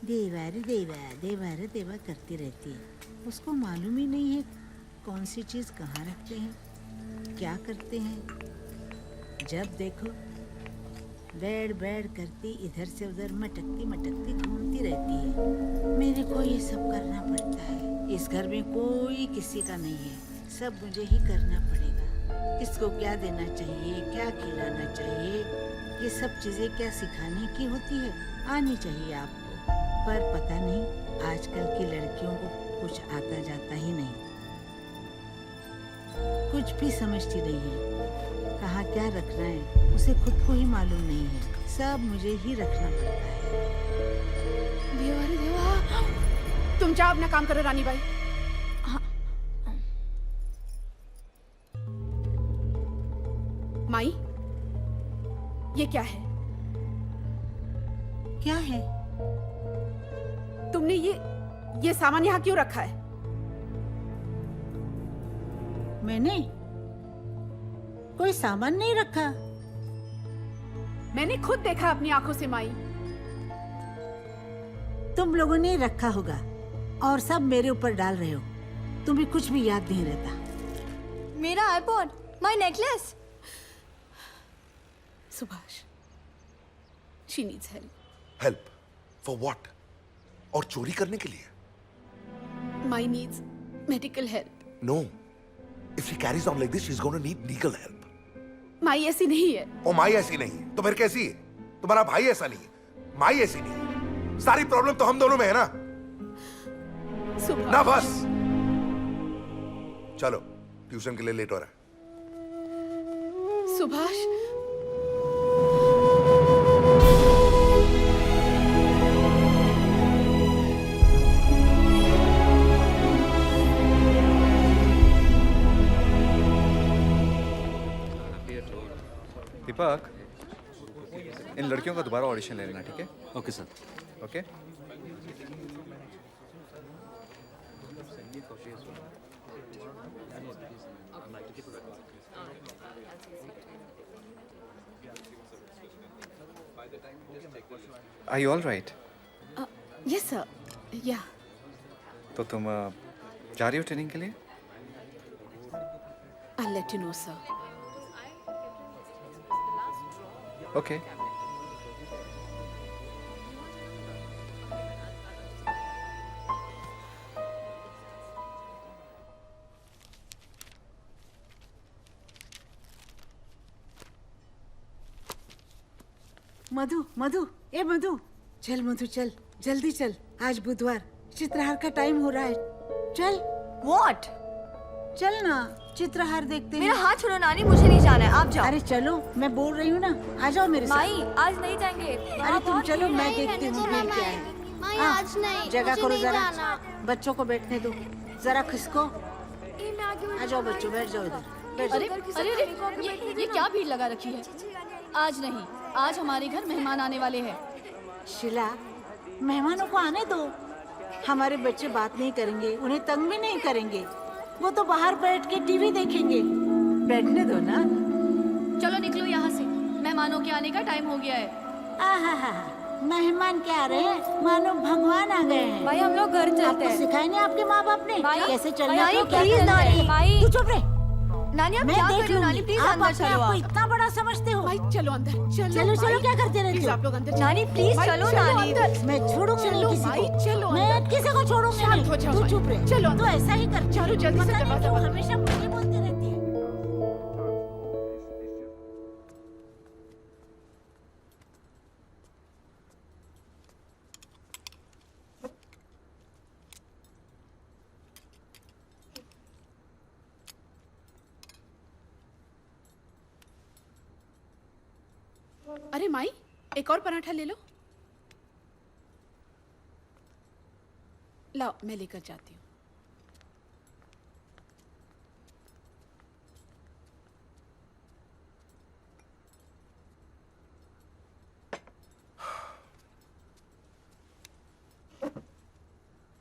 Speaker 11: देवा रे देवा, देवा रे देवा करती रहती है। उसको मालूम ही नहीं है कौन सी चीज़ कहाँ रखते हैं, क्या करते हैं। जब देखो बैठ बैठ करती इधर से उधर मटकती मटकती घूमती रहती है। मेरे को ये सब करना पड़ता है। इस घर में कोई किसी का नहीं है, सब मुझे ही करना पड़ेगा। इसको क्या देना चाहिए, क्या खिलाना चाहिए, ये सब चीज़ें क्या सिखाने की होती है, आनी चाहिए आपको। पर पता नहीं आजकल की लड़कियों को कुछ आता जाता ही नहीं, कुछ भी समझती नहीं है। कहाँ क्या रखना है उसे खुद को ही मालूम नहीं है, सब मुझे ही रखना पड़ता है।
Speaker 2: देवा रे देवा, तुम जाओ अपना काम करो रानी बाई। हाँ। माई, ये क्या है?
Speaker 11: क्या है?
Speaker 2: तुमने ये सामान यहाँ क्यों रखा है?
Speaker 11: मैंने कोई सामान नहीं रखा।
Speaker 2: मैंने खुद देखा अपनी आंखों से माई।
Speaker 11: तुम लोगों ने रखा होगा और सब मेरे ऊपर डाल रहे हो। तुम्हें कुछ भी याद नहीं रहता।
Speaker 3: मेरा iPod, my necklace.
Speaker 2: Subhash, she needs help.
Speaker 1: Help for what? और चोरी करने के लिए?
Speaker 2: माई needs medical help.
Speaker 1: No, if she carries on like this she is gonna need legal help.
Speaker 2: माई ऐसी नहीं है।
Speaker 1: ओ माई ऐसी नहीं है तो फिर कैसी है? तुम्हारा भाई ऐसा नहीं है, माई ऐसी नहीं है। सारी प्रॉब्लम तो हम दोनों में है ना। ना बस, चलो ट्यूशन के लिए लेट हो रहा है।
Speaker 2: सुभाष,
Speaker 5: दीपक, इन लड़कियों का दोबारा ऑडिशन ले लेना, ठीक है?
Speaker 14: Okay sir.
Speaker 5: Okay. Are you all right?
Speaker 2: Yes sir, या
Speaker 5: तो तुम जा रही हो ट्रेनिंग के लिए?
Speaker 2: I'll let you know, sir.
Speaker 5: Okay.
Speaker 11: Madhu Madhu, ए मधु, चल मधु चल, जल्दी चल, आज बुधवार, चित्रहार का टाइम हो रहा है, चल।
Speaker 3: What?
Speaker 11: चल ना, चित्रहार देखते हैं।
Speaker 3: मेरा हाथ छोड़ो नानी, मुझे नहीं जाना है, आप जाओ।
Speaker 11: अरे चलो, मैं बोल रही हूँ ना, आ जाओ मेरे साथ।
Speaker 3: माई, आज नहीं जाएंगे।
Speaker 11: अरे तुम चलो, मैं देखती हूँ फिर क्या है।
Speaker 13: आज नहीं,
Speaker 11: जगह
Speaker 13: मुझे
Speaker 11: करो
Speaker 13: नहीं
Speaker 11: जरा,
Speaker 13: जाना।
Speaker 11: बच्चों को बैठने दो, जरा खिसको। आ जाओ बच्चों, बैठ जाओ इधर, बैठ
Speaker 15: अरे
Speaker 11: जाओ।
Speaker 15: अरे अरे ये क्या भीड़ लगा रखी है? आज नहीं, आज हमारे घर मेहमान आने वाले हैं।
Speaker 11: शिला, मेहमानों को आने दो, हमारे बच्चे बात नहीं करेंगे, उन्हें तंग भी नहीं करेंगे, वो तो बाहर बैठ के टीवी देखेंगे, बैठने दो ना।
Speaker 15: चलो निकलो यहाँ से, मेहमानों के आने का टाइम हो गया है।
Speaker 11: आहा, मेहमान क्या आ रहे हैं, मानो भगवान आ गए हैं।
Speaker 3: भाई हम लोग घर चलते
Speaker 11: आपको
Speaker 3: हैं।
Speaker 11: सिखाए नहीं आपके माँ बाप ने कैसे चलना
Speaker 3: भाई,
Speaker 11: है, क्या
Speaker 3: प्लीज
Speaker 11: करना है।
Speaker 3: नानी, भाई।
Speaker 11: तू चुप रहे।
Speaker 3: नानी आप
Speaker 11: मैं
Speaker 3: क्या
Speaker 11: देख
Speaker 3: कर रही हो? नानी
Speaker 11: लूंगी,
Speaker 3: प्लीज
Speaker 11: आप
Speaker 3: अंदर
Speaker 11: अपने
Speaker 3: चलो।
Speaker 11: आप को इतना बड़ा समझते हो।
Speaker 2: भाई चलो अंदर, चलो
Speaker 11: चलो चलो,
Speaker 2: भाई।
Speaker 11: क्या करते रहते
Speaker 2: प्लीज
Speaker 11: हो?
Speaker 2: आप लोग अंदर
Speaker 3: नानी प्लीज चलो नानी।
Speaker 11: मैं छोड़ूंगी नहीं
Speaker 2: चलो
Speaker 11: किसी
Speaker 2: भाई,
Speaker 11: को,
Speaker 2: चलो
Speaker 11: मैं
Speaker 2: अंदर।
Speaker 11: किसी को छोड़ूंगी
Speaker 2: शांत
Speaker 11: नहीं।
Speaker 2: हो जाओ
Speaker 11: तू
Speaker 2: भाई।
Speaker 11: चुप रहे।
Speaker 2: चलो
Speaker 11: तो ऐसा ही कर,
Speaker 2: चलो जल्दी से
Speaker 11: पता नहीं
Speaker 2: दरवाजा
Speaker 11: क्यों
Speaker 2: बंद।
Speaker 11: हमेशा मुझे बोलती रहती है।
Speaker 2: अरे माई, एक और पराठा ले लो। लाओ, मैं लेकर जाती हूँ।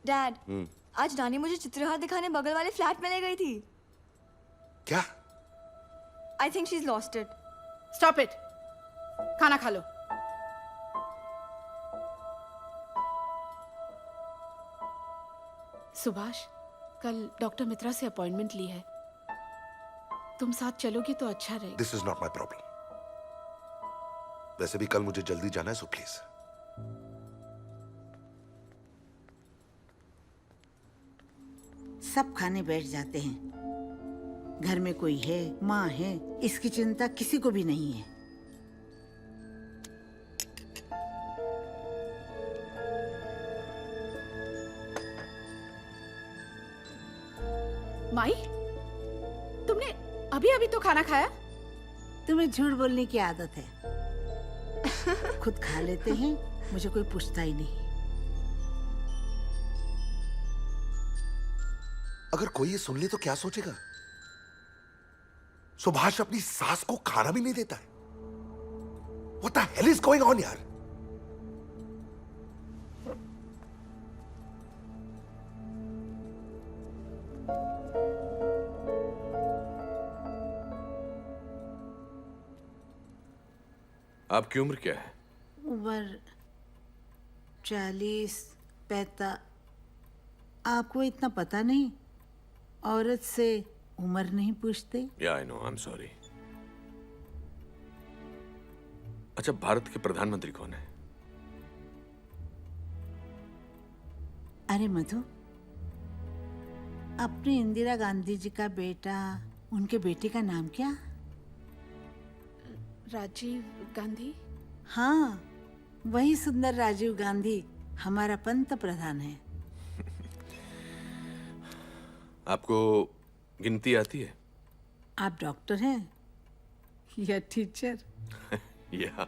Speaker 3: डैड, आज नानी मुझे चित्रहार दिखाने बगल वाले फ्लैट में ले गई थी।
Speaker 1: क्या?
Speaker 3: I think she is lost it.
Speaker 2: Stop it, खाना खा लो। सुभाष, कल डॉक्टर मित्रा से अपॉइंटमेंट ली है, तुम साथ चलोगी तो अच्छा रहेगा।
Speaker 1: This is not my problem. वैसे भी कल मुझे जल्दी जाना है, सो प्लीज।
Speaker 11: सब खाने बैठ जाते हैं, घर में कोई है, माँ है, इसकी चिंता किसी को भी नहीं है।
Speaker 2: माई, तुमने अभी अभी तो खाना खाया।
Speaker 11: तुम्हें झूठ बोलने की आदत है, खुद खा लेते हैं, मुझे कोई पूछता ही नहीं।
Speaker 1: अगर कोई ये सुन ले तो क्या सोचेगा? सुभाष अपनी सास को खाना भी नहीं देता है। What the hell is going on यार?
Speaker 16: आपकी उम्र क्या है?
Speaker 11: उम्र 40, 45। आपको इतना पता नहीं? औरत से उम्र नहीं पूछते।
Speaker 16: या I know, I am sorry. अच्छा, भारत के प्रधानमंत्री कौन है?
Speaker 11: अरे मधु, अपनी इंदिरा गांधी जी का बेटा, उनके बेटे का नाम क्या?
Speaker 2: राजीव गांधी।
Speaker 11: हाँ, वही सुंदर राजीव गांधी हमारा पंत प्रधान है।
Speaker 16: आपको गिनती आती है?
Speaker 11: आप डॉक्टर हैं या टीचर?
Speaker 16: या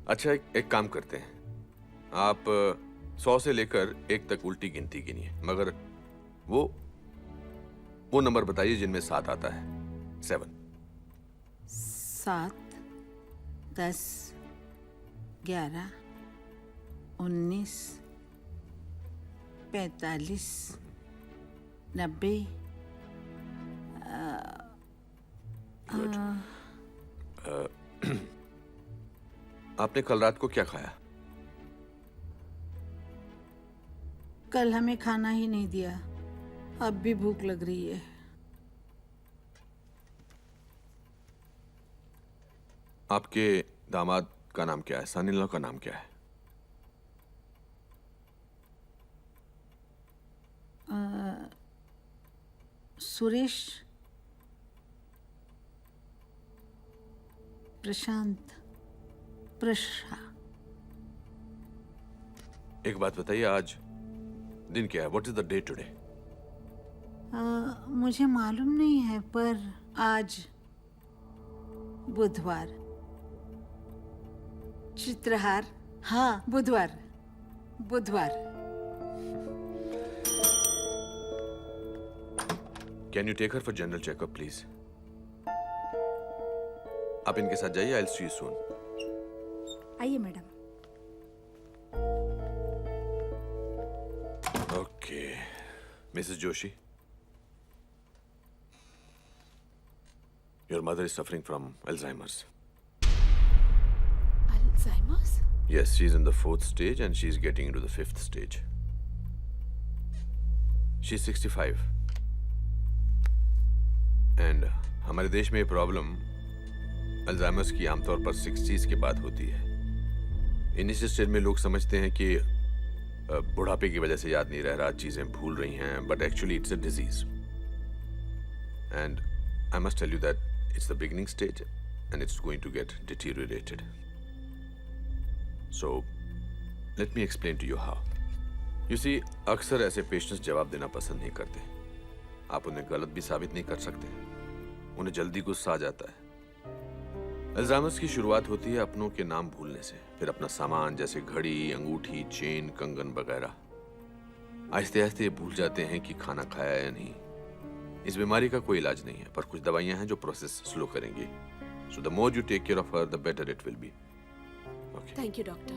Speaker 16: अच्छा, एक काम करते हैं, आप 100 से लेकर 1 तक उल्टी गिनती गिनिए, मगर वो नंबर बताइए जिनमें 7 आता है। 7,
Speaker 11: 7, 10, 11, 19, 45, 90।
Speaker 16: आपने कल रात को क्या खाया?
Speaker 11: कल हमें खाना ही नहीं दिया, अब भी भूख लग रही है।
Speaker 16: आपके दामाद का नाम क्या है? सन इन लॉ का नाम क्या है?
Speaker 11: सुरेश, प्रशांत, प्रशा।
Speaker 16: एक बात बताइए, आज दिन क्या है? What is the day today?
Speaker 11: मुझे मालूम नहीं है, पर आज बुधवार। चित्रहार, हाँ बुधवार, बुधवार।
Speaker 16: Can you take her for general checkup please? आप इनके साथ जाइए। I will see you soon.
Speaker 3: आइए madam.
Speaker 16: Okay, Mrs Joshi, your mother is suffering from Alzheimer's.
Speaker 2: Alzheimer's?
Speaker 16: Yes, she's in the 4th stage and she's getting into the 5th stage. She's 65. And हमारे देश में ये प्रॉब्लम अल्जाइमर्स की आमतौर पर 60s के बाद होती है। इनिशियल स्टेज में लोग समझते हैं कि बुढ़ापे की वजह से याद नहीं रह रहा, चीजें भूल रही हैं, but actually it's a disease. And I must tell you that it's the beginning stage and it's going to get deteriorated. So let me explain to you how. You see, अक्सर ऐसे पेशेंट्स जवाब देना पसंद नहीं करते। आप उन्हें गलत भी साबित नहीं कर सकते, उन्हें जल्दी गुस्सा आ जाता है। अल्जाइमर्स की शुरुआत होती है अपनों के नाम भूलने से, फिर अपना सामान जैसे घड़ी, अंगूठी, चेन, कंगन वगैरह। आहिस्ते आहिस्ते भूल जाते हैं कि खाना खाया या नहीं। इस बीमारी का कोई इलाज नहीं है, पर कुछ दवाइयां हैं जो प्रोसेस स्लो करेंगी। So the more you take care of her the better it will be.
Speaker 2: Thank you doctor.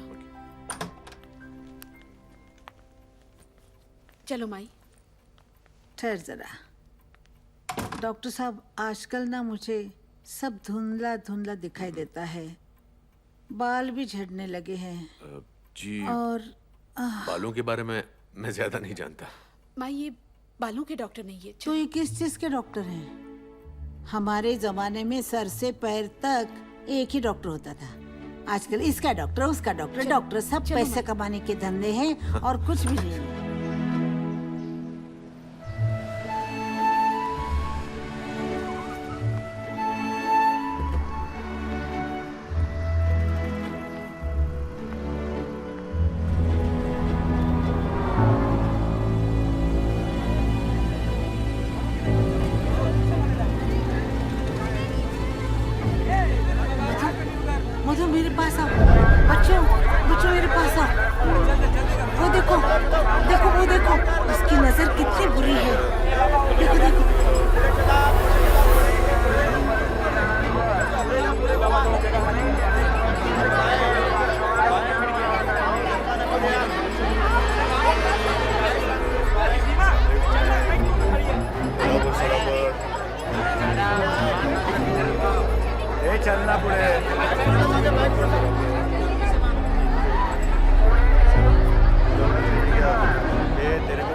Speaker 2: चलो माई।
Speaker 11: ठहर जरा। डॉक्टर साहब, आजकल ना मुझे सब धुंधला धुंधला दिखाई देता है, बाल भी झड़ने लगे हैं।
Speaker 16: जी,
Speaker 11: और
Speaker 16: बालों के बारे में मैं ज्यादा नहीं जानता।
Speaker 2: माई, ये बालों के डॉक्टर नहीं है।
Speaker 11: तो ये किस चीज के डॉक्टर हैं? हमारे जमाने में सर से पैर तक एक ही डॉक्टर होता था। आजकल इसका डॉक्टर, उसका डॉक्टर, डॉक्टर सब पैसे कमाने के धंधे हैं और कुछ भी नहीं है। मधु, मेरे पास आओ। बच्चों, बच्चों मेरे पास आओ। वो देखो, देखो वो देखो, उसकी नजर कितनी बुरी है। देखो देखो।
Speaker 14: चलना पुढे। तेरे को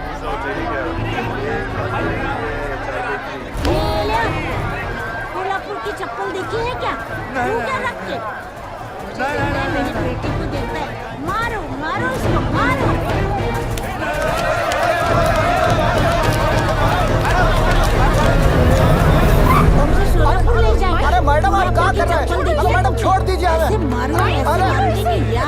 Speaker 11: कोल्हापुर की चप्पल देखी है क्या? तू क्या रख के? मेरी बेटी को देखता है। मारो मारो इसको, मारो।
Speaker 6: अरे मैडम, आप क्या कर रहे हैं? अरे मैडम, छोड़ दीजिए हमें। अरे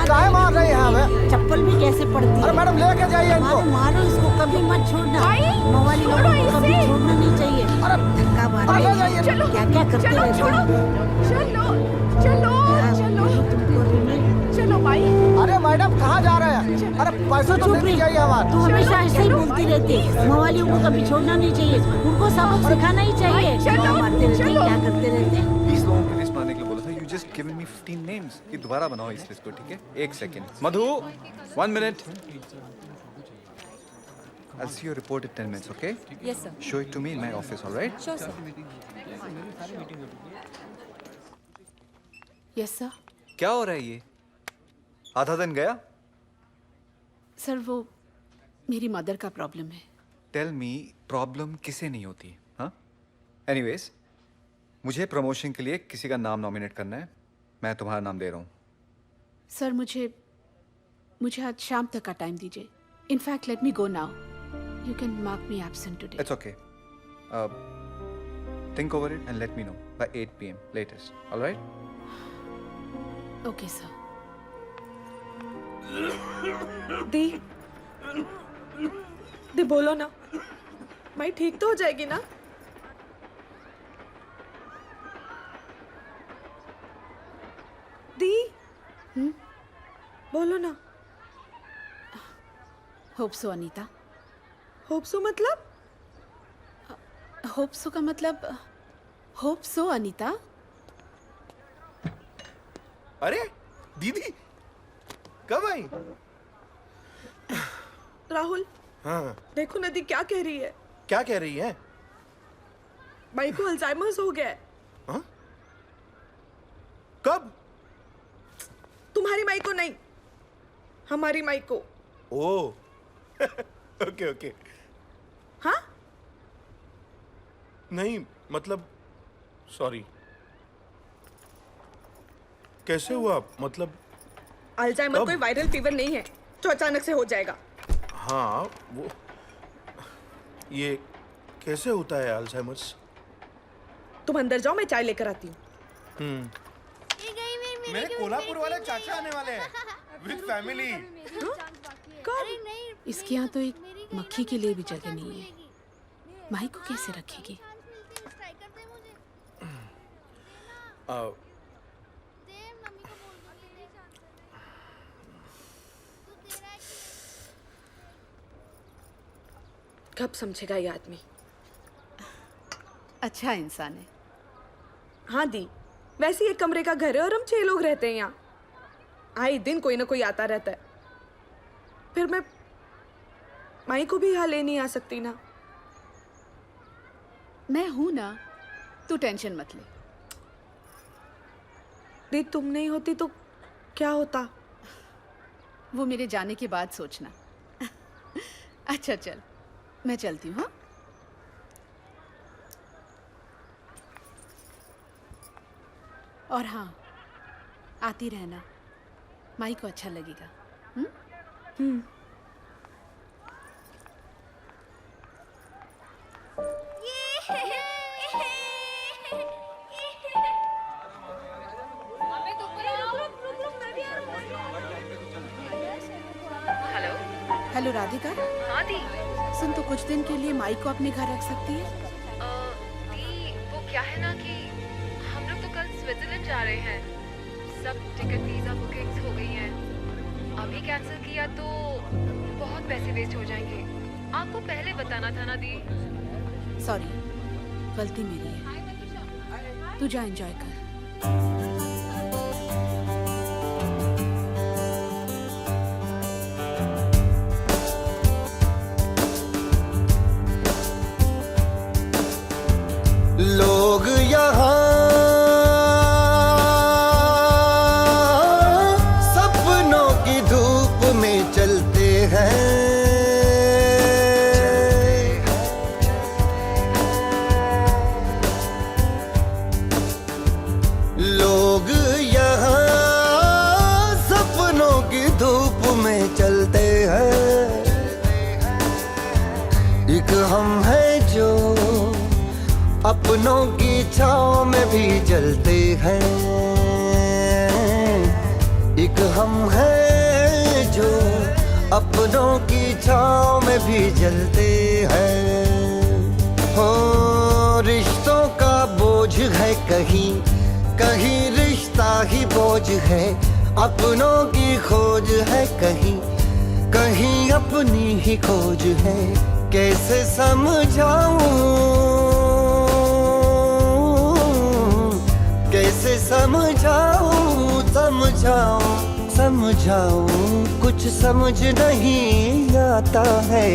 Speaker 6: काहे मार रही हैं हमें?
Speaker 11: चप्पल भी कैसे पड़ती है?
Speaker 6: अरे मैडम, लेके जाइए इनको।
Speaker 11: मारो इसको, कभी मत छोड़ना। मवाली लोगों को कभी छोड़ना नहीं चाहिए। धक्का मार रही है, क्या क्या करते रहते
Speaker 2: चलो चलो चलो चलो भाई।
Speaker 6: अरे मैडम, कहाँ जा रहे हैं? अरे पैसा तो नहीं चाहिए हमारे।
Speaker 11: तू हमेशा ऐसे ही बोलती रहती है। मवालियों को कभी छोड़ना नहीं चाहिए, उनको सबक सिखाना ही चाहिए। मारते रहते, क्या करते रहते।
Speaker 5: 20 लोगों को पुलिस मारने के लिए बोला था। just given me 15 names. कि दोबारा बनाओ इस लिस्ट को, ठीक है? एक second. Madhu, 1 minute. I'll see your report in 10 minutes, okay?
Speaker 4: Yes, sir.
Speaker 5: Show it to me in my office, all right?
Speaker 4: Sure, sir.
Speaker 2: Yes sir.
Speaker 5: क्या हो रहा है ये? आधा दिन गया?
Speaker 2: सर वो मेरी मदर का प्रॉब्लम है.
Speaker 5: टेल मी, प्रॉब्लम किसे नहीं होती, हाँ? एनीवेज, मुझे प्रमोशन के लिए किसी का नाम नॉमिनेट करना है. मैं तुम्हारा नाम दे रहा हूँ.
Speaker 2: सर मुझे आज शाम तक का टाइम दीजिए. In fact let me go now. You can mark me absent today.
Speaker 5: It's okay. Think over it and let me know by 8 p.m. latest. All right?
Speaker 2: Okay, sir.
Speaker 8: दी बोलो ना, माई ठीक तो हो जाएगी ना? दी बोलो ना.
Speaker 2: Hope so Anita.
Speaker 8: Hope so मतलब?
Speaker 2: होप सो का मतलब होप सो अनीता.
Speaker 14: अरे दीदी कब आई?
Speaker 8: राहुल,
Speaker 14: हाँ.
Speaker 8: देखो नदी क्या कह रही है.
Speaker 14: क्या कह रही है?
Speaker 8: माई को अल्जाइमर्स हो गया है.
Speaker 14: हाँ? कब?
Speaker 8: तुम्हारी माई को नहीं, हमारी माई को.
Speaker 14: ओ ओके ओके.
Speaker 8: हाँ?
Speaker 14: नहीं मतलब सॉरी. कैसे हुआ? मतलब
Speaker 8: अल्जाइमर
Speaker 14: कब?
Speaker 8: कोई वायरल फीवर नहीं है जो अचानक से हो जाएगा.
Speaker 14: हाँ वो ये कैसे होता है अल्जाइमर्स?
Speaker 8: तुम अंदर जाओ, मैं चाय लेकर आती हूँ.
Speaker 14: मेरे कोल्हापुर वाले चाचा आने वाले हैं विद फैमिली.
Speaker 2: इसके यहाँ तो एक मक्खी के लिए भी जगह नहीं है. माई को कैसे रखेगी?
Speaker 8: कब समझेगा ये आदमी?
Speaker 2: अच्छा इंसान है.
Speaker 8: हाँ दी, वैसे एक कमरे का घर है और हम 6 लोग रहते हैं यहाँ. आए दिन कोई ना कोई आता रहता है. फिर मैं माई को भी यहाँ ले नहीं आ सकती ना.
Speaker 2: मैं हूं ना, तू टेंशन मत ले.
Speaker 8: दी तुम नहीं होती तो क्या होता?
Speaker 2: वो मेरे जाने के बाद सोचना. अच्छा चल, मैं चलती हूँ. हाँ, और हाँ, आती रहना. माई को अच्छा लगेगा. हेलो राधिका.
Speaker 4: हाँ दी.
Speaker 2: सुन, तो कुछ दिन के लिए माई को अपने घर रख सकती है?
Speaker 4: दी वो क्या है ना कि हम लोग तो कल स्विट्जरलैंड जा रहे हैं. सब टिकट वीजा बुकिंग्स हो गई हैं. अभी कैंसिल किया तो बहुत पैसे वेस्ट हो जाएंगे. आपको पहले बताना था ना दी.
Speaker 2: सॉरी, गलती मेरी है. तू जा, एंजॉय कर.
Speaker 10: लोग यहाँ सपनों की धूप में चलते हैं. लोग यहाँ सपनों की धूप में चलते हैं. एक हम हैं जो अपनों की छाँव में भी जलते हैं. एक हम हैं जो अपनों की छाँव में भी जलते हैं. हो रिश्तों का बोझ है कहीं, कहीं रिश्ता ही बोझ है. अपनों की खोज है कहीं, कहीं अपनी ही खोज है. कैसे समझाऊं, कैसे समझाऊं समझाऊं कुछ समझ नहीं आता है।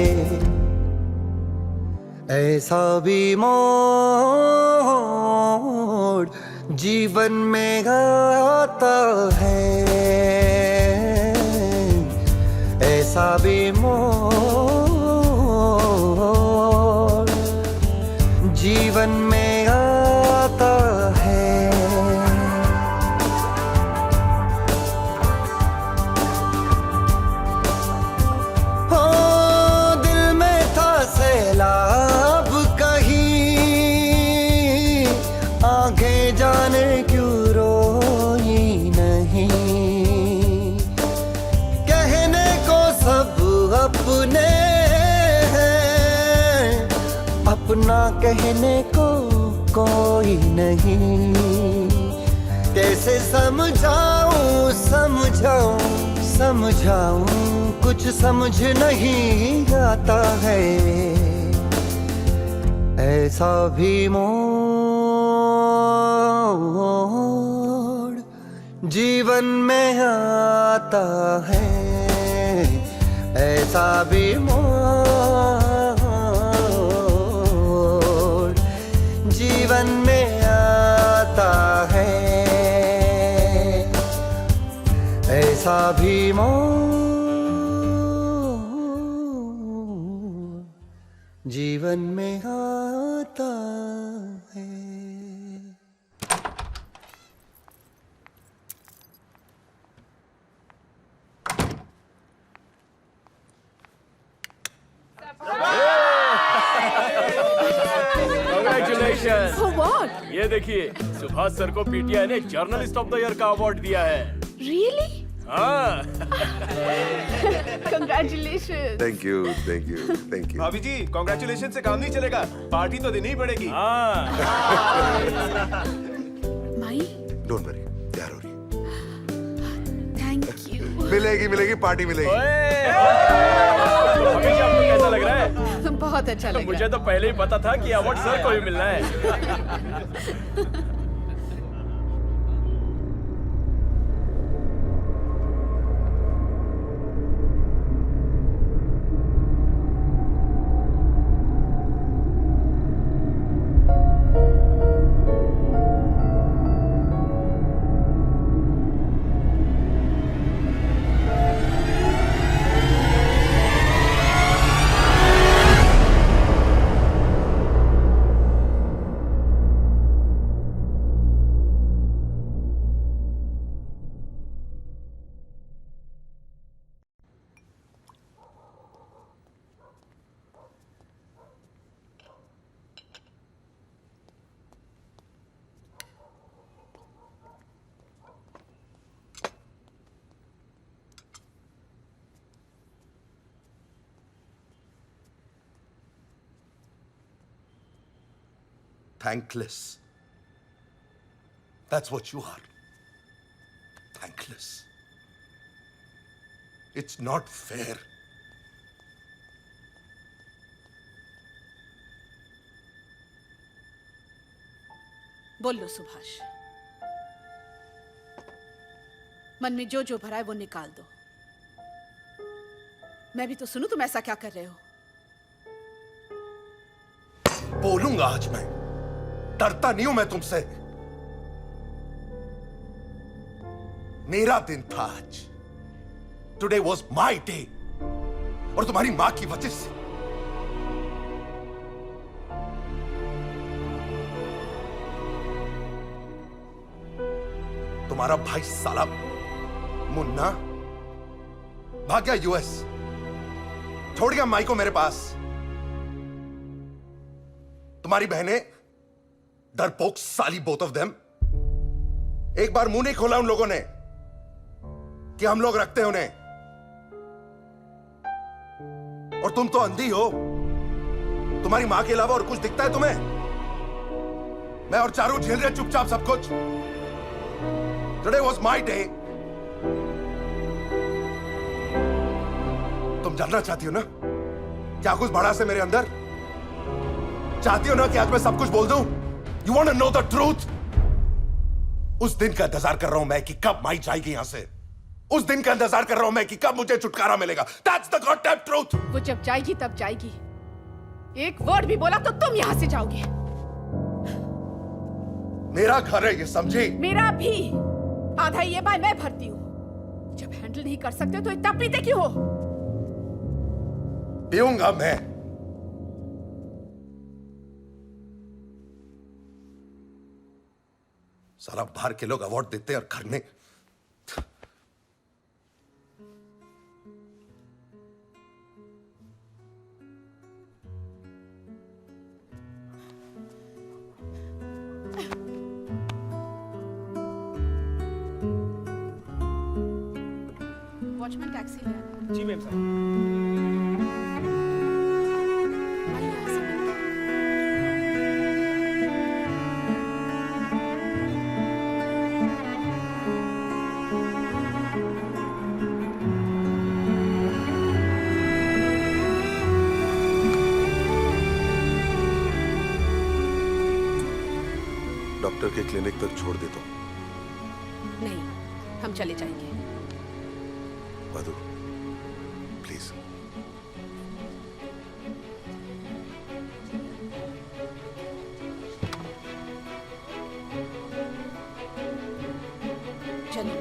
Speaker 10: ऐसा भी मोड़ जीवन में आता है, ऐसा भी मोड़ जीवन में आता है। हो दिल में था सैलाब कहीं, आंखें जाने क्यों रोई नहीं। कहने को सब अपने हैं, अपना कहने को कोई नहीं। कैसे समझाऊं कुछ समझ नहीं आता है। ऐसा भी मोड़ जीवन में आता है, ऐसा भी मोड़ जीवन में आता है, ऐसा भी मोड़ जीवन में आता है।
Speaker 17: Congratulations!
Speaker 2: For what?
Speaker 17: ये देखिए, सुभाष सर को पीटीआई ने जर्नलिस्ट ऑफ द ईयर का अवार्ड दिया है।
Speaker 2: Really?
Speaker 17: हाँ।
Speaker 2: Congratulations.
Speaker 1: Thank you thank you thank you.
Speaker 14: भाभी जी, कांग्रेचुलेशन से काम नहीं चलेगा, पार्टी तो देनी ही पड़ेगी।
Speaker 2: माई
Speaker 1: डोंट वरी, तैयार हो रही।
Speaker 2: Thank you.
Speaker 1: मिलेगी पार्टी मिलेगी।
Speaker 17: भाभी जी, आपको कैसा लग रहा है?
Speaker 2: बहुत अच्छा लगा।
Speaker 17: मुझे तो पहले ही पता था कि अवार्ड सर को ही मिलना है।
Speaker 1: Thankless. That's what you are. Thankless. It's not fair.
Speaker 2: बोल लो सुभाष, मन में जो जो भरा है वो निकाल दो। मैं भी तो सुनूं तुम ऐसा क्या कर रहे हो।
Speaker 1: बोलूंगा आज मैं, डरता नहीं हूं मैं तुमसे। मेरा दिन था आज। Today was my day. और तुम्हारी मां की वजह से तुम्हारा भाई साला मुन्ना भाग गया यूएस, छोड़ गया माई को मेरे पास। तुम्हारी बहनें डरपोक साली, बोथ ऑफ देम। एक बार मुंह नहीं खोला उन लोगों ने कि हम लोग रखते हैं उन्हें। और तुम तो अंधी हो, तुम्हारी मां के अलावा और कुछ दिखता है तुम्हें? मैं और चारू झेल रहे चुपचाप सब कुछ। Today was my day. तुम जानना चाहती हो ना क्या कुछ बड़ा से मेरे अंदर? चाहती हो ना कि आज मैं सब कुछ बोल दूं? You want to know the truth? उस दिन का इंतजार कर रहा हूं मैं कि कब माई जाएगी यहां से। उस दिन का इंतजार कर रहा हूं मैं कि कब मुझे छुटकारा मिलेगा। That's the goddamn truth।
Speaker 2: वो जब जाएगी तब जाएगी। एक वर्ड भी बोला तो तुम यहां से जाओगे।
Speaker 1: मेरा घर है, ये समझी?
Speaker 2: मेरा भी। आधा EMI मैं भरती हूँ। जब हैंडल नहीं कर सकते तो इतना पीते क्यों हो?
Speaker 1: पीऊंगा मैं। साला बाहर के लोग अवार्ड देते हैं और घर में
Speaker 2: वॉचमैन टैक्सी ले आना।
Speaker 6: जी मैम साहब।
Speaker 1: डॉक्टर के क्लिनिक तक छोड़ देता हूं।
Speaker 2: नहीं, हम चले जाएंगे।
Speaker 1: मधु, प्लीज।
Speaker 2: चलो।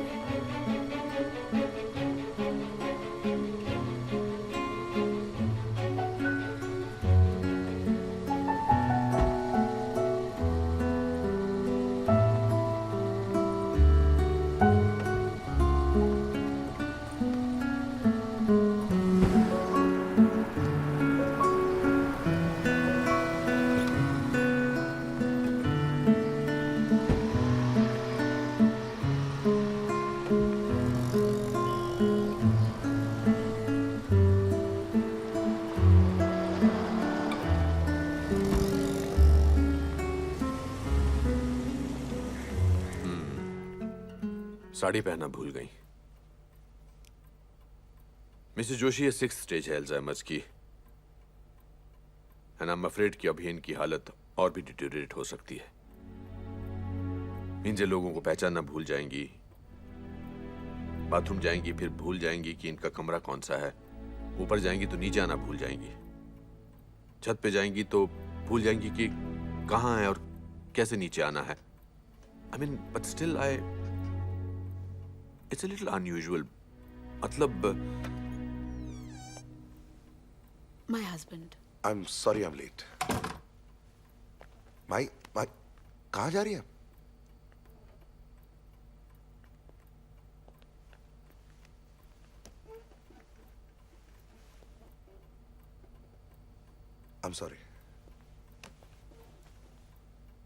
Speaker 16: साड़ी पहनना भूल गई। मिसेस जोशी, ये 6th स्टेज है अल्जाइमर्स की, एंड आई एम अफ्रेड कि अभी इनकी हालत और भी डिटेरियोरेट हो सकती है। इनसे लोगों को पहचानना भूल जाएंगी, बाथरूम जाएंगी फिर भूल जाएंगी कि इनका कमरा कौन सा है, ऊपर जाएंगी तो नीचे आना भूल जाएंगी, छत पे जाएंगी तो भूल जाएंगी कि कहाँ है और कैसे नीचे आना है। I mean but still It's a little unusual. मतलब
Speaker 2: My husband.
Speaker 1: I'm sorry I'm late. माई कहाँ जा रही है? I'm sorry.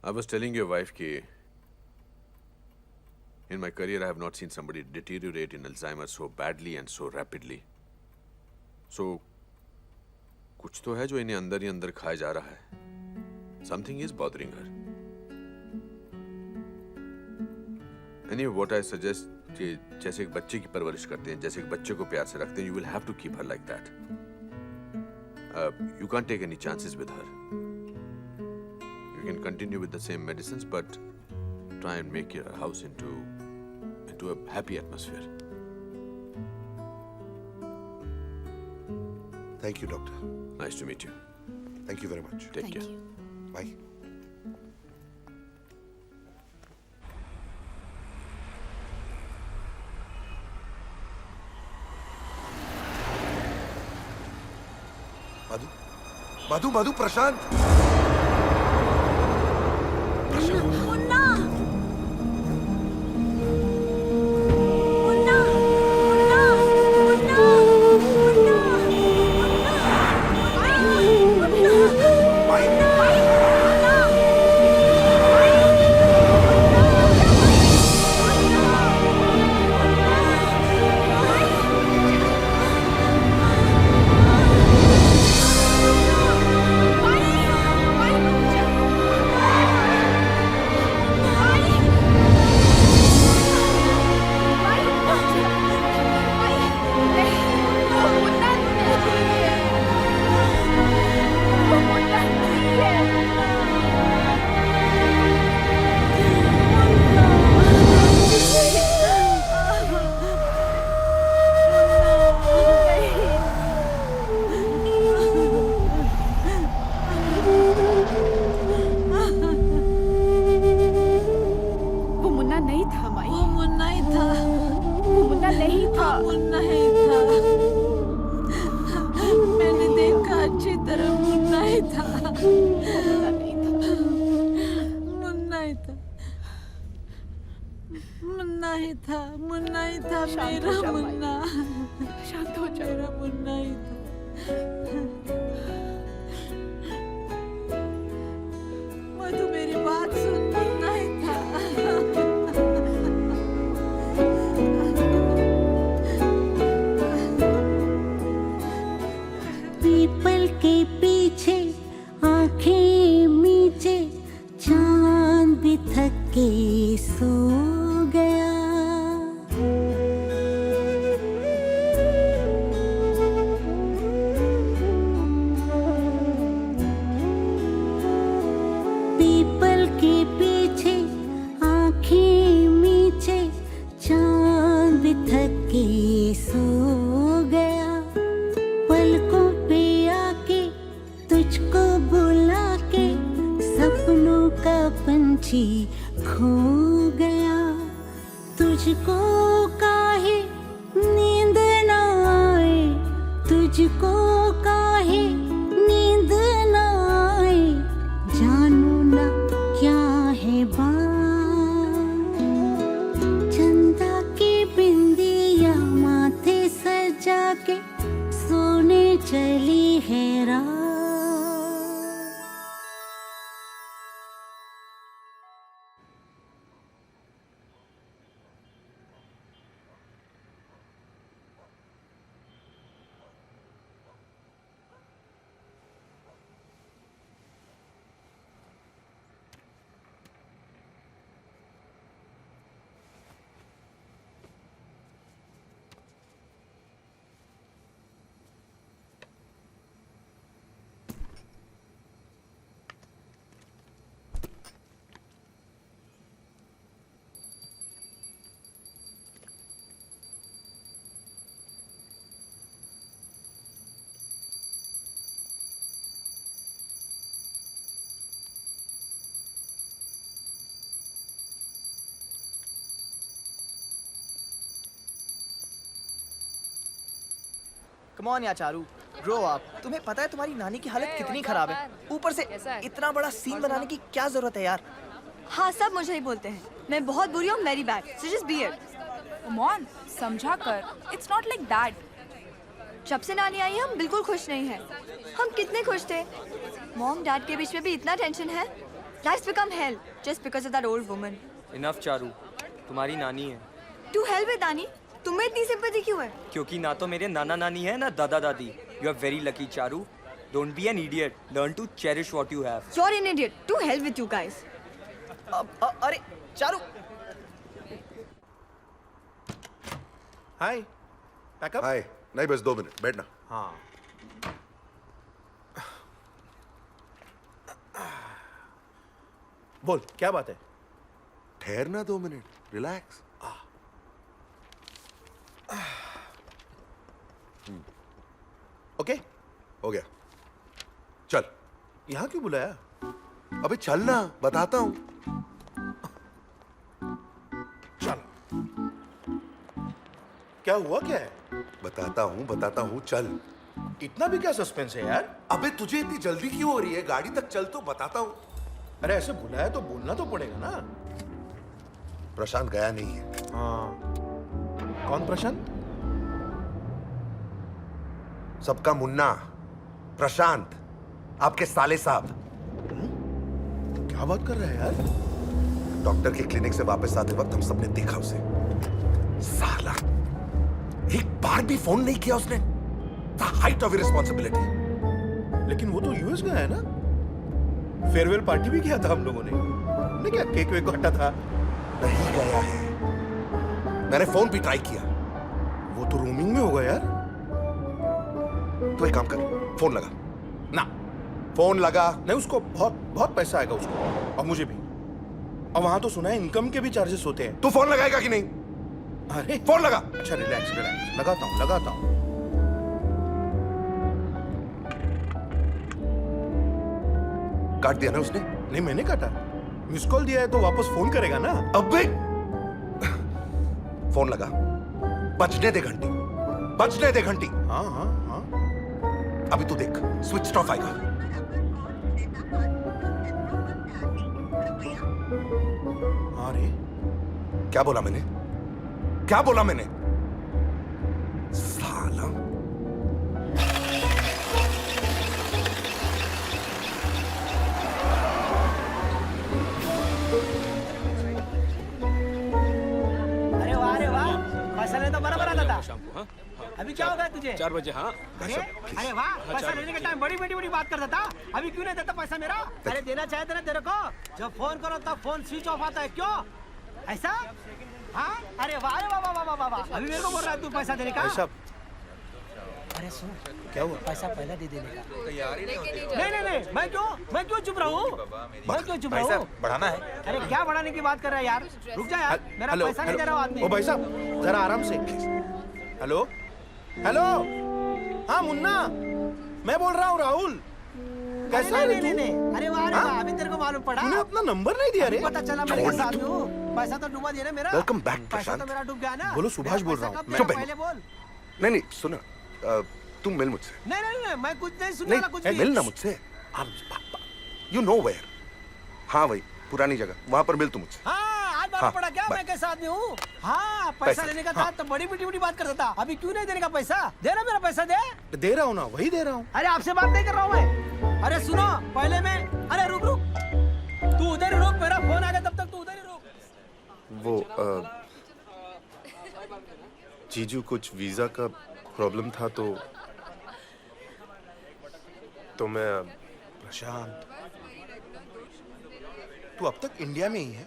Speaker 16: I was telling your wife कि in my career I have not seen somebody deteriorate in Alzheimer's so badly and so rapidly. So कुछ तो है जो इन्हें अंदर ही अंदर खाया जा रहा है. Something is bothering her. Anyway, what I suggest कि जैसे एक बच्चे की परवरिश करते हैं, जैसे एक बच्चे को प्यार से रखते हैं, you will have to keep her like that. You can't take any chances with her. You can continue with the same medicines, but try and make your house into a happy atmosphere.
Speaker 1: Thank you, doctor.
Speaker 16: Nice to meet you.
Speaker 1: Thank you very much.
Speaker 16: Take care.
Speaker 1: Bye. मधु प्रशांत
Speaker 11: मुन्ना ही था। मैंने देखा अच्छी तरह मुन्ना ही था। मुन्ना ही था। मुन्ना ही था। मुन्ना ही था मेरा मुन्ना।
Speaker 2: शांत हो जाओ।
Speaker 11: मेरा मुन्ना ही था। मधु मेरी बात सुन, मुन्ना ही था।
Speaker 13: पीपल के पीछे आंखें मीचे चांद भी थक के सो गया। पीपल के पीछे आंखें मीचे चांद भी थक के सो गया। पलकों पे आके तुझको बुला के सपनों का पंछी खो गया। तुझको काहे नींद न आए, तुझको काहे नींद न आए, जानू ना क्या है बात। चंदा की बिंदिया माथे सजा के सोने चली है रात।
Speaker 6: कम ऑन या चारू, ग्रो अप। तुम्हें पता है तुम्हारी नानी की हालत कितनी खराब है, ऊपर से इतना बड़ा सीन बनाने की क्या जरूरत है यार।
Speaker 3: हाँ, सब मुझे ही बोलते हैं मैं बहुत बुरी हूँ, very bad, so just be it.
Speaker 18: Come on, समझा कर, इट्स नॉट लाइक दैट।
Speaker 3: जब से नानी आई हम बिल्कुल खुश नहीं हैं। हम कितने खुश थे। मॉम डैड के बीच में भी इतना टेंशन है। Life become hello just because of that old woman.
Speaker 19: Enough Charu, तुम्हारी नानी है।
Speaker 3: टू हेल विद नानी, तुम्हें इतनी सिंपैथी क्यों है?
Speaker 19: क्योंकि ना तो मेरे नाना नानी है ना दादा दादी। You are very lucky Charu. Don't be an idiot, learn to cherish what you have.
Speaker 3: You are an idiot, to hell with you guys.
Speaker 6: अरे चारू।
Speaker 7: हाय, पैकअप।
Speaker 1: हाय, नहीं बस 2 मिनट, बैठना।
Speaker 7: हाँ। बोल, क्या बात है?
Speaker 1: ठहरना 2 मिनट, रिलैक्स।
Speaker 7: ओके,
Speaker 1: हो गया। चल।
Speaker 7: यहाँ क्यों बुलाया?
Speaker 1: अबे चलना, बताता हूँ।
Speaker 7: चल। क्या हुआ, क्या है?
Speaker 1: बताता हूँ, चल।
Speaker 7: इतना भी क्या सस्पेंस है यार?
Speaker 1: अबे तुझे इतनी जल्दी क्यों हो रही है? गाड़ी तक चल तो बताता हूँ।
Speaker 7: अरे ऐसे बुलाया तो बोलना तो पड़ेगा ना।
Speaker 1: प्रशांत गया नहीं है।
Speaker 7: हाँ। कौन प्रशांत?
Speaker 1: सबका मुन्ना प्रशांत, आपके साले साहब।
Speaker 7: क्या बात कर रहा है यार?
Speaker 1: डॉक्टर के क्लिनिक से वापस आते वक्त हम सबने देखा उसे। साला, एक बार भी फोन नहीं किया उसने। The height of irresponsibility।
Speaker 7: लेकिन वो तो यूएस गया है ना? फेयरवेल पार्टी भी किया था हम लोगों ने। नहीं क्या केक वेक काटा था?
Speaker 1: नहीं गया है। मैंने फोन भी ट्राई किया।
Speaker 7: वो तो रोमिंग में होगा यार।
Speaker 1: तो एक काम कर, फोन लगा ना। फोन लगा।
Speaker 7: नहीं, उसको बहुत बहुत पैसा आएगा उसको, और मुझे भी। और वहां तो सुना है इनकम के भी चार्जेस होते हैं।
Speaker 1: तू फोन लगाएगा कि नहीं?
Speaker 7: अरे
Speaker 1: फोन लगा।
Speaker 7: अच्छा, रिलैक्स रिलैक्स, लगाता हूँ।
Speaker 1: काट दिया ना उसने?
Speaker 7: नहीं, मैंने काटा। मिस कॉल दिया है तो वापस फोन करेगा ना।
Speaker 1: अबे फोन लगा, बजने दे घंटी, बजने दे घंटी।
Speaker 7: हाँ हाँ हाँ।
Speaker 1: अभी तू देख, स्विच ऑफ आएगा।
Speaker 7: हाँ रे।
Speaker 1: क्या बोला मैंने? क्या बोला मैंने? साला।
Speaker 6: अरे वाह, पैसा लेने तो बराबर आता था। अभी क्या होगा तुझे?
Speaker 17: 4 बजे। हाँ
Speaker 6: अरे वाह, पैसा लेने के टाइम बड़ी बड़ी बात करता था, अभी क्यों नहीं देता पैसा मेरा? अरे देना चाहिए था ना तेरे को, जब फोन करो तब फोन स्विच ऑफ आता है, क्यों ऐसा? हाँ, अरे वाह वाह वाह वाह वाह, अभी मेरे को बोल रहा है तू पैसा देने का? अरे सुन,
Speaker 7: क्या हुआ?
Speaker 6: पैसा पहले दे देने का। नहीं, मैं क्यों चुप रहूं? मैं क्यों चुप रहूं?
Speaker 7: बढ़ाना है।
Speaker 6: अरे क्या बढ़ाने की बात कर रहा है यार? रुक जा यार, मेरा पैसा नहीं दे रहा हूं आदमी।
Speaker 7: ओ भाई साहब, जरा आराम से। हेलो हेलो, हाँ मुन्ना, मैं बोल रहा हूँ राहुल। कैसा है तू?
Speaker 6: नहीं, अरे वाह, अभी तेरे को मालूम पड़ा?
Speaker 7: तूने अपना नंबर नहीं दिया रे?
Speaker 6: पता चला मेरे के साथ हूँ, पैसा तो डूबा दिया ना मेरा।
Speaker 1: वेलकम बैक
Speaker 6: पैसा
Speaker 1: प्रशांत।
Speaker 6: तो मेरा डूब गया ना।
Speaker 1: बोलो, सुभाष बोल रहा हूँ। चुप
Speaker 6: पहले बोल।
Speaker 1: नहीं, सुना, तुम मिल मुझसे।
Speaker 6: नहीं, मैं कुछ नहीं सुनने वाला, कुछ
Speaker 1: नहीं,
Speaker 6: भी।
Speaker 1: मिल ना मुझसे। You know where. हाँ वही पुरानी जगह, वहां पर मिल तू मुझसे।
Speaker 6: हाँ, आज मालूम पड़ा क्या मैं कैसा आदमी हूँ? हाँ, पैसा लेने का था तो बड़ी बड़ी बात करता था, अभी क्यों नहीं देने का पैसा? दे ना मेरा पैसा, दे
Speaker 7: रहा हूँ ना, वही दे रहा हूँ।
Speaker 6: अरे आपसे बात नहीं कर रहा हूँ मैं। अरे सुनो, पहले मैं, अरे रुक, तू उधर ही रुक, मेरा फोन आ गया, तब तक तू उधर ही रुक।
Speaker 7: वो जीजू, कुछ वीजा का प्रॉब्लम था तो मैं।
Speaker 1: प्रशांत, तू अब तक इंडिया में ही है?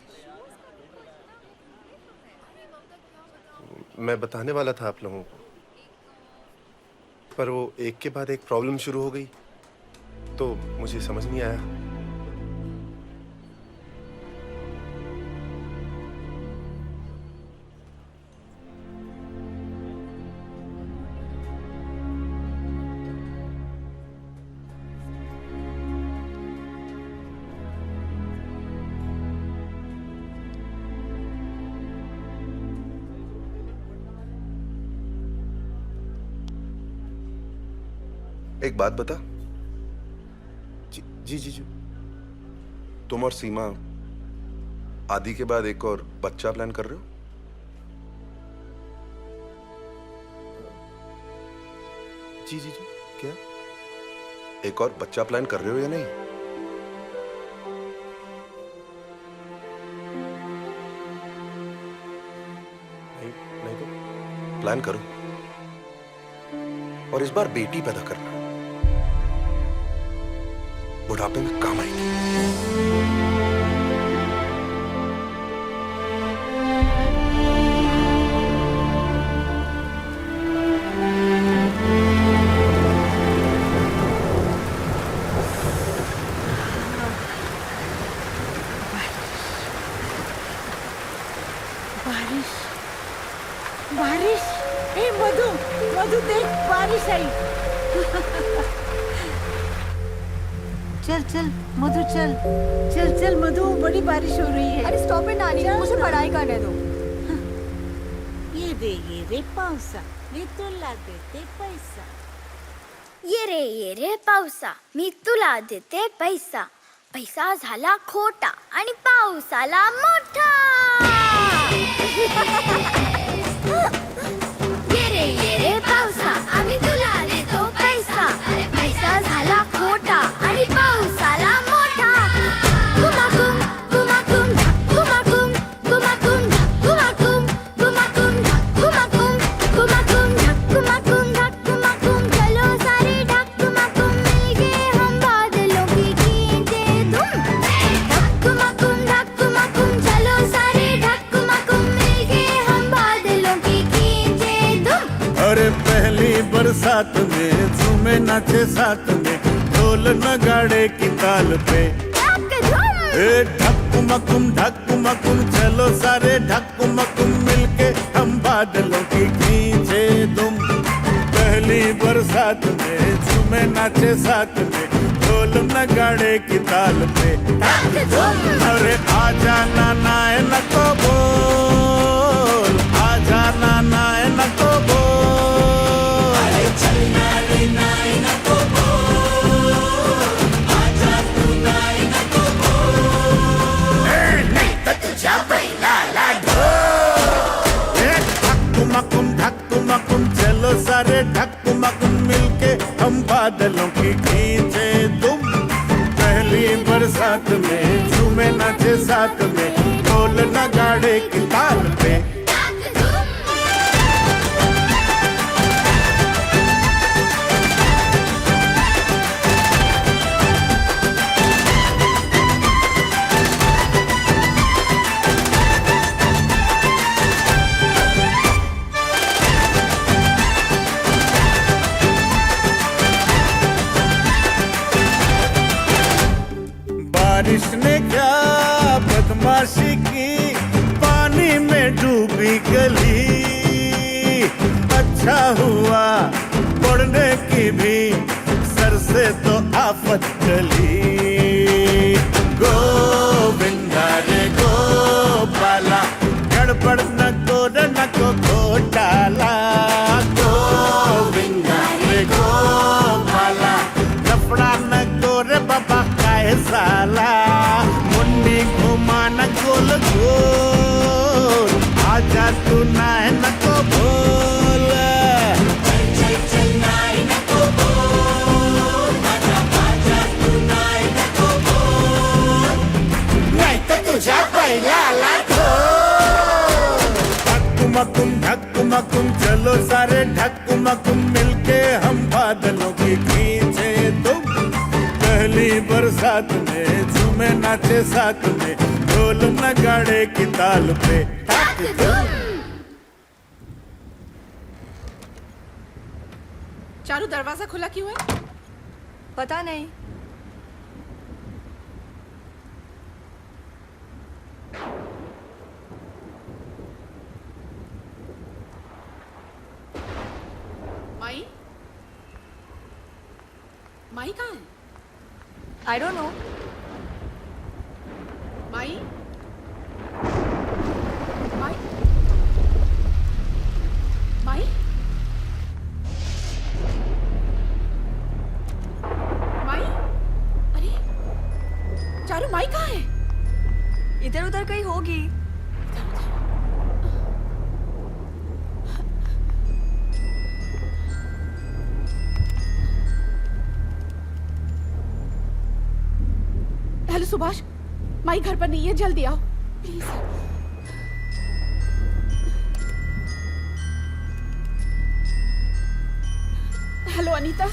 Speaker 7: मैं बताने वाला था आप लोगों को, पर वो एक के बाद एक प्रॉब्लम शुरू हो गई, तो मुझे समझ नहीं आया।
Speaker 1: एक बात बता,
Speaker 7: जी जीजू।
Speaker 1: तुम और सीमा आदि के बाद एक और बच्चा प्लान कर रहे हो?
Speaker 7: जी जीजू, क्या?
Speaker 1: एक और बच्चा प्लान कर रहे हो या नहीं?
Speaker 7: नहीं तो
Speaker 1: प्लान करो, और इस बार बेटी पैदा करना, बुढ़ापे में काम आएगी।
Speaker 11: बारिश, ए मधु, देख बारिश आई। चल मधु, चल मधु, बड़ी बारिश हो रही है।
Speaker 3: अरे स्टॉप इट नानी, मुझे पढ़ाई करने दो।
Speaker 11: ये रे पावसा, मी तुला देते पैसा।
Speaker 20: ये रे पावसा, मी तुला देते पैसा. पैसा झाला खोटा आणि पाऊस आला मोठा. ये रे पावसा, आम्ही तुला देतो पैसा. पैसा झाला खोटा आणि पाऊस आला मोठा. कुमाकुम कुमाकुम कुमाकुम कुमाकुम कुमाकुम कुमाकुम कुमाकुम कुमाकुम कुमाकुम कुमाकुम चलो सारे ढक कुमाकुम मिलके हम बादलों की खींचे धूम. कुमाकुम चलो सारे ढक कुमाकुम मिलके हम बादलों की खींचे धूम.
Speaker 10: अरे पहली बरसात में झूमे नाचे साथ में ढोल नगाड़े की ताल पे. ढकुमकुम चलो सारे ढकुमकुम मिलके हम बादलों की खींचे दुम. पहली बरसात में झूमे नाचे साथ में ढोल नगाड़े की ताल पे. अरे आजा नाना नको बोल, आजा नाना नको
Speaker 14: लाला ढो। धक्कुमकुम चलो सारे धक्कुमकुम मिलके हम बादलों की खींचे तुम। पहली बरसात में झूमे नाचे साथ में ढोल नगाड़े की ताल पे। बारिश ने क्या बदमाशी की, पानी में डूबी गली। अच्छा हुआ पढ़ने की भी सर से तो आफत टली। गोविंदा रे गोपाला, गड़बड़ न को घोटाला। गोविंदा रे गोपाला, लफड़ा न को रे बाबा साला। मुन्नी घुमाना गोल गोल, आजा तू नाय न को बोल। चल चल नाय न को बोल, आजा तू नाय न को बोल। नहीं तो तुझा पहिला लाखो। धक्कुमकुम चलो सारे धक्कुमकुम मिलके हम बादलों की खींचे तुम। पहली बरसात में झूमे नाचे साथ में ढोल नगाड़े की ताल पे।
Speaker 2: चारू दरवाजा खुला क्यों है?
Speaker 3: पता नहीं।
Speaker 2: माई माई कहाँ है?
Speaker 3: I don't know.
Speaker 2: माई माई माई माई, अरे चारू माई कहाँ है?
Speaker 3: इधर उधर कहीं होगी।
Speaker 2: हेलो सुभाष, माई घर पर नहीं है, जल्दी आओ please. Hello Anita.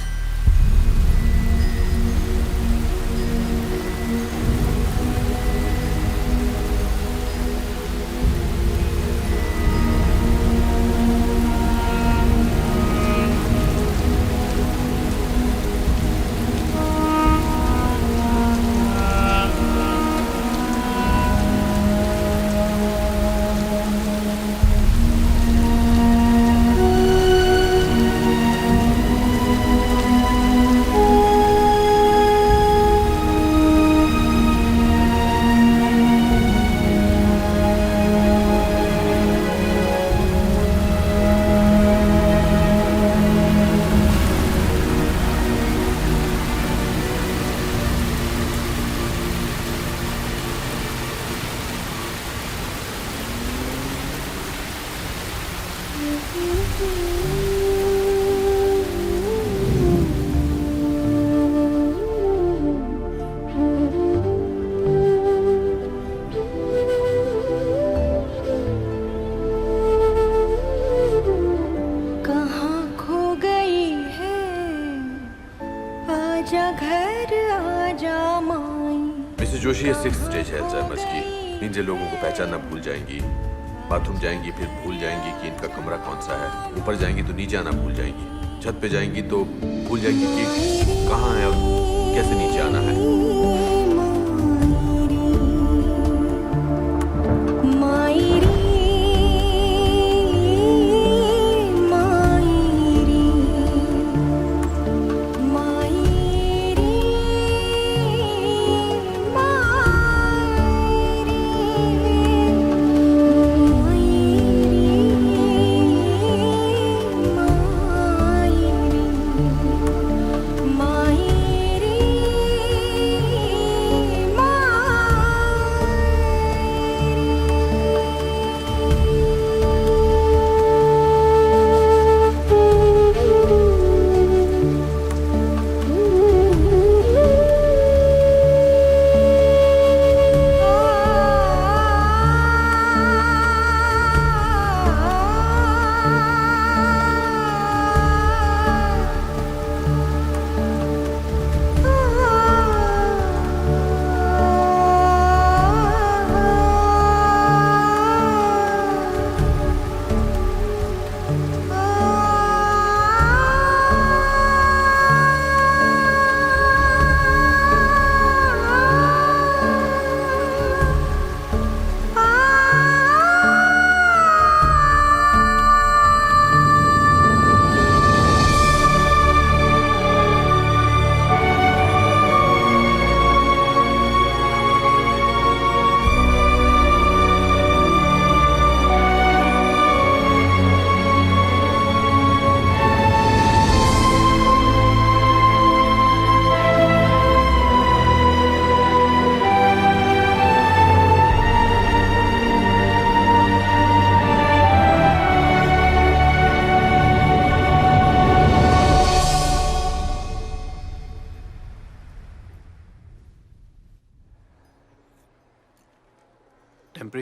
Speaker 16: Mrs Joshi, ये 6th स्टेज है अल्जाइमर्स की। नीचे लोगों को पहचानना भूल जाएंगी, बाथरूम जाएंगी फिर भूल जाएंगी कि इनका कमरा कौन सा है, ऊपर जाएंगी तो नीचे आना भूल जाएंगी, छत पे जाएंगी तो भूल जाएंगी कि कहाँ है और कैसे नीचे आना है।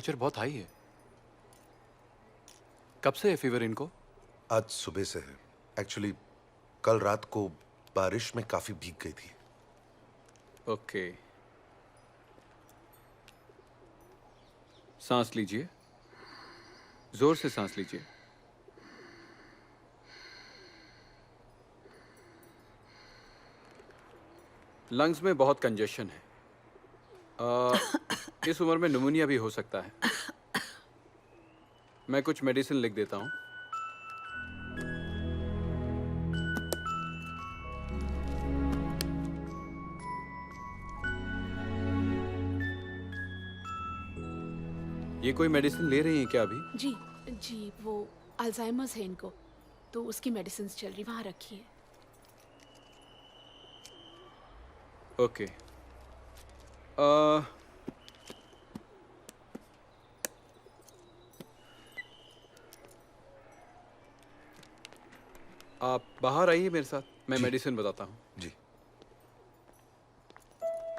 Speaker 21: टेम्परेचर बहुत हाई है। कब से है फीवर इनको?
Speaker 1: आज सुबह से है। एक्चुअली कल रात को बारिश में काफी भीग गई थी।
Speaker 21: ओके, सांस लीजिए, जोर से सांस लीजिए। लंग्स में बहुत कंजेशन है। इस उम्र में निमोनिया भी हो सकता है। मैं कुछ मेडिसिन लिख देता हूँ। ये कोई मेडिसिन ले रही हैं क्या अभी?
Speaker 2: जी जी, वो अल्जाइमर्स है इनको, तो उसकी मेडिसिन चल रही, वहाँ रखी है।
Speaker 21: ओके। आप बाहर आइए मेरे साथ, मैं मेडिसिन बताता हूँ।
Speaker 1: जी।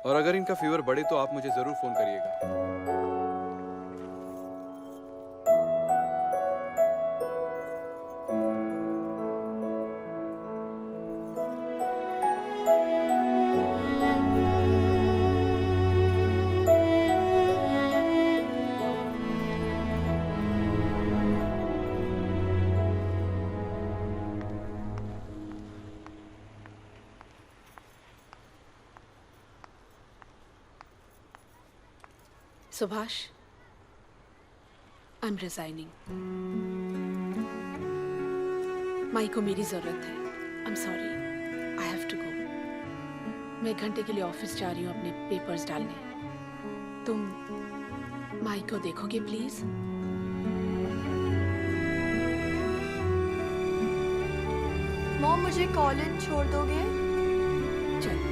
Speaker 21: और अगर इनका फीवर बढ़े तो आप मुझे जरूर फोन करिएगा।
Speaker 2: Subhash, I am resigning. माई को मेरी जरूरत है। I am sorry, I have to go. मैं 1 घंटे के लिए ऑफिस जा रही हूँ अपने पेपर्स डालने। तुम माई को देखोगे प्लीज?
Speaker 3: मॉम, मुझे कॉलेज छोड़ दोगे?
Speaker 2: चलो।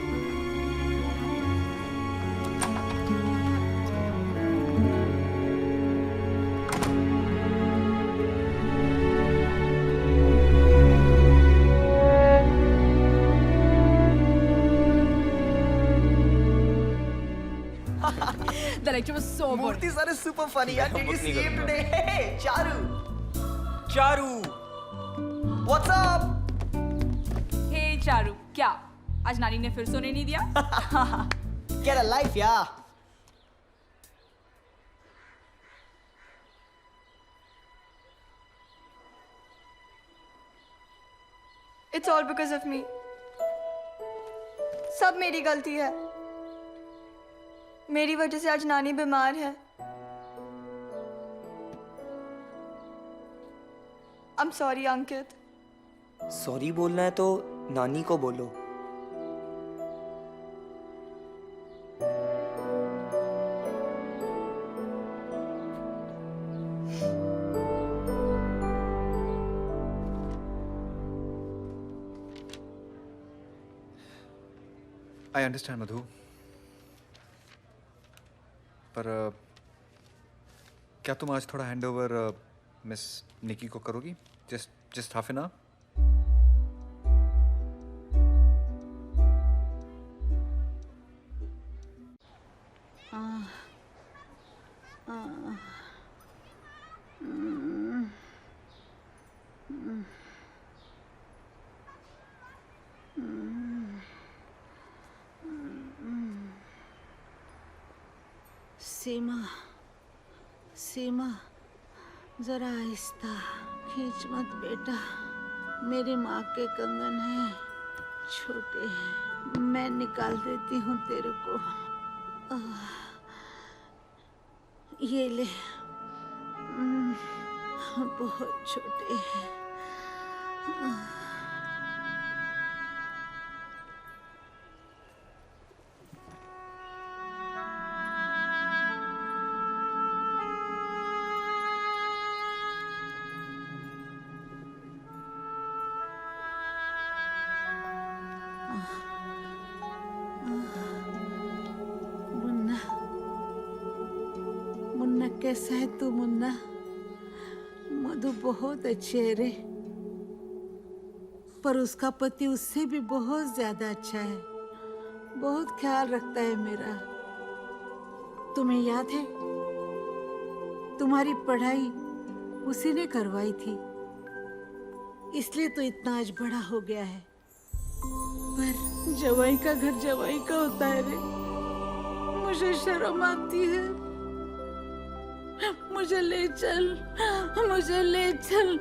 Speaker 15: The lecture was so good.
Speaker 6: Murthy sir is super funny. Yaar, did you see him today? Hey, Charu.
Speaker 19: Charu.
Speaker 6: What's up?
Speaker 18: Hey Charu, क्या आज नानी ने फिर सोने नहीं दिया?
Speaker 6: Get a life, yeah.
Speaker 3: It's all because of me. सब मेरी गलती है। मेरी वजह से आज नानी बीमार है। I'm sorry, Ankit.
Speaker 19: सॉरी बोलना है तो नानी को बोलो।
Speaker 5: आई अंडरस्टैंड मधु, पर क्या तुम आज थोड़ा हैंड ओवर मिस निकी को करोगी? Just half an hour.
Speaker 11: Seema, Seema, जरा आहिस्ता खींच मत बेटा। मेरी माँ के कंगन हैं, छोटे हैं, मैं निकाल देती हूँ तेरे को। ये ले, बहुत छोटे हैं। मुन्ना, मुन्ना कैसा है तू? मुन्ना, मधु बहुत अच्छी है रे, पर उसका पति उससे भी बहुत ज्यादा अच्छा है। बहुत ख्याल रखता है मेरा। तुम्हें याद है तुम्हारी पढ़ाई उसी ने करवाई थी, इसलिए तो इतना आज बड़ा हो गया है। पर जवाई का घर जवाई का होता है रे। मुझे शर्म आती है। मुझे ले चल, मुझे ले चल।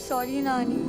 Speaker 3: सॉरी नानी।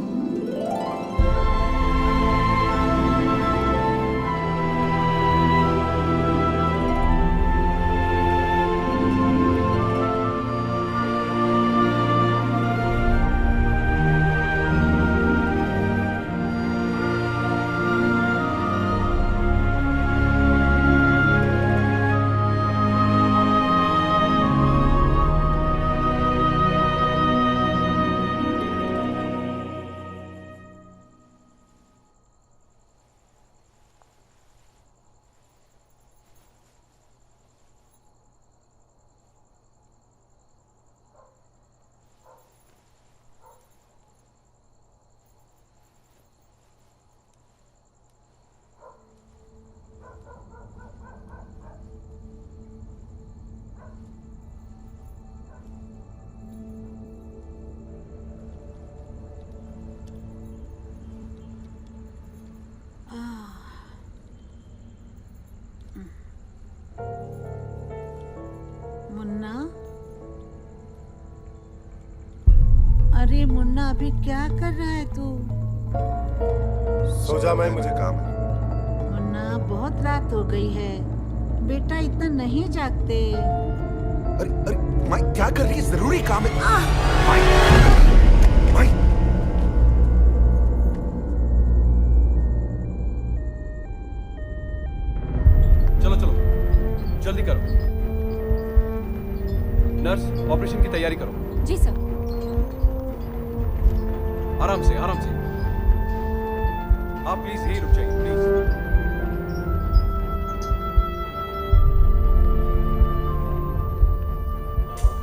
Speaker 11: मुन्ना, अरे मुन्ना अभी क्या कर रहा है तू?
Speaker 7: सो जा मैं, मुझे काम है।
Speaker 11: मुन्ना बहुत रात हो गई है, बेटा इतना नहीं जागते।
Speaker 1: अरे अरे माई क्या कर रही है? जरूरी काम है। माई, माई।
Speaker 21: चलो चलो जल्दी करो। नर्स, ऑपरेशन की तैयारी करो।
Speaker 18: जी सर।
Speaker 21: आराम से, आराम से। आप प्लीज यही रुक जाइए, प्लीज।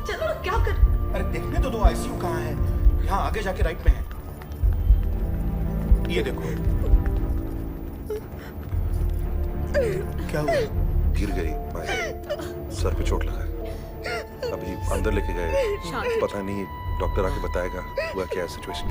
Speaker 8: चलो क्या कर।
Speaker 9: अरे देखने तो दो आईसीयू कहाँ है। यहाँ आगे जाके राइट पे है। ये देखो। क्या हुआ?
Speaker 1: गिर गई माई, सर पे चोट लगा। अभी अंदर लेके गए, पता नहीं डॉक्टर आके बताएगा हुआ क्या situation.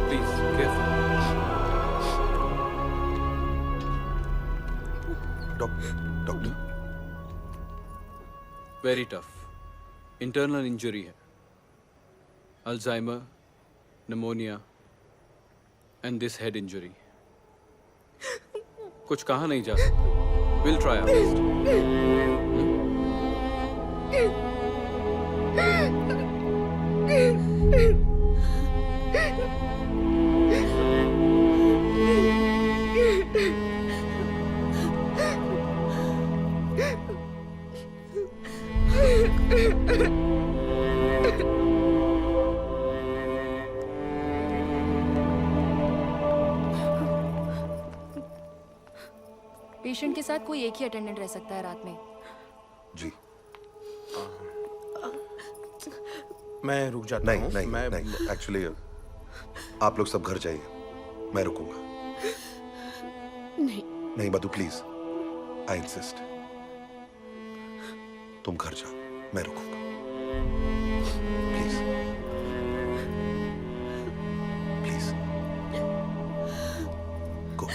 Speaker 21: Please careful.
Speaker 1: Doctor
Speaker 21: very tough internal injury है, Alzheimer, pneumonia and this head injury. कुछ कहा नहीं जा सकता। Will try our best.
Speaker 4: Patient के साथ कोई एक ही अटेंडेंट रह सकता है रात में।
Speaker 1: जी
Speaker 9: मैं रुक जाता हूँ।
Speaker 1: नहीं एक्चुअली आप लोग सब घर जाइए, मैं रुकूंगा। नहीं मधु प्लीज, आई इंसिस्ट, तुम घर जाओ, मैं रुकूंगा प्लीज प्लीज गो।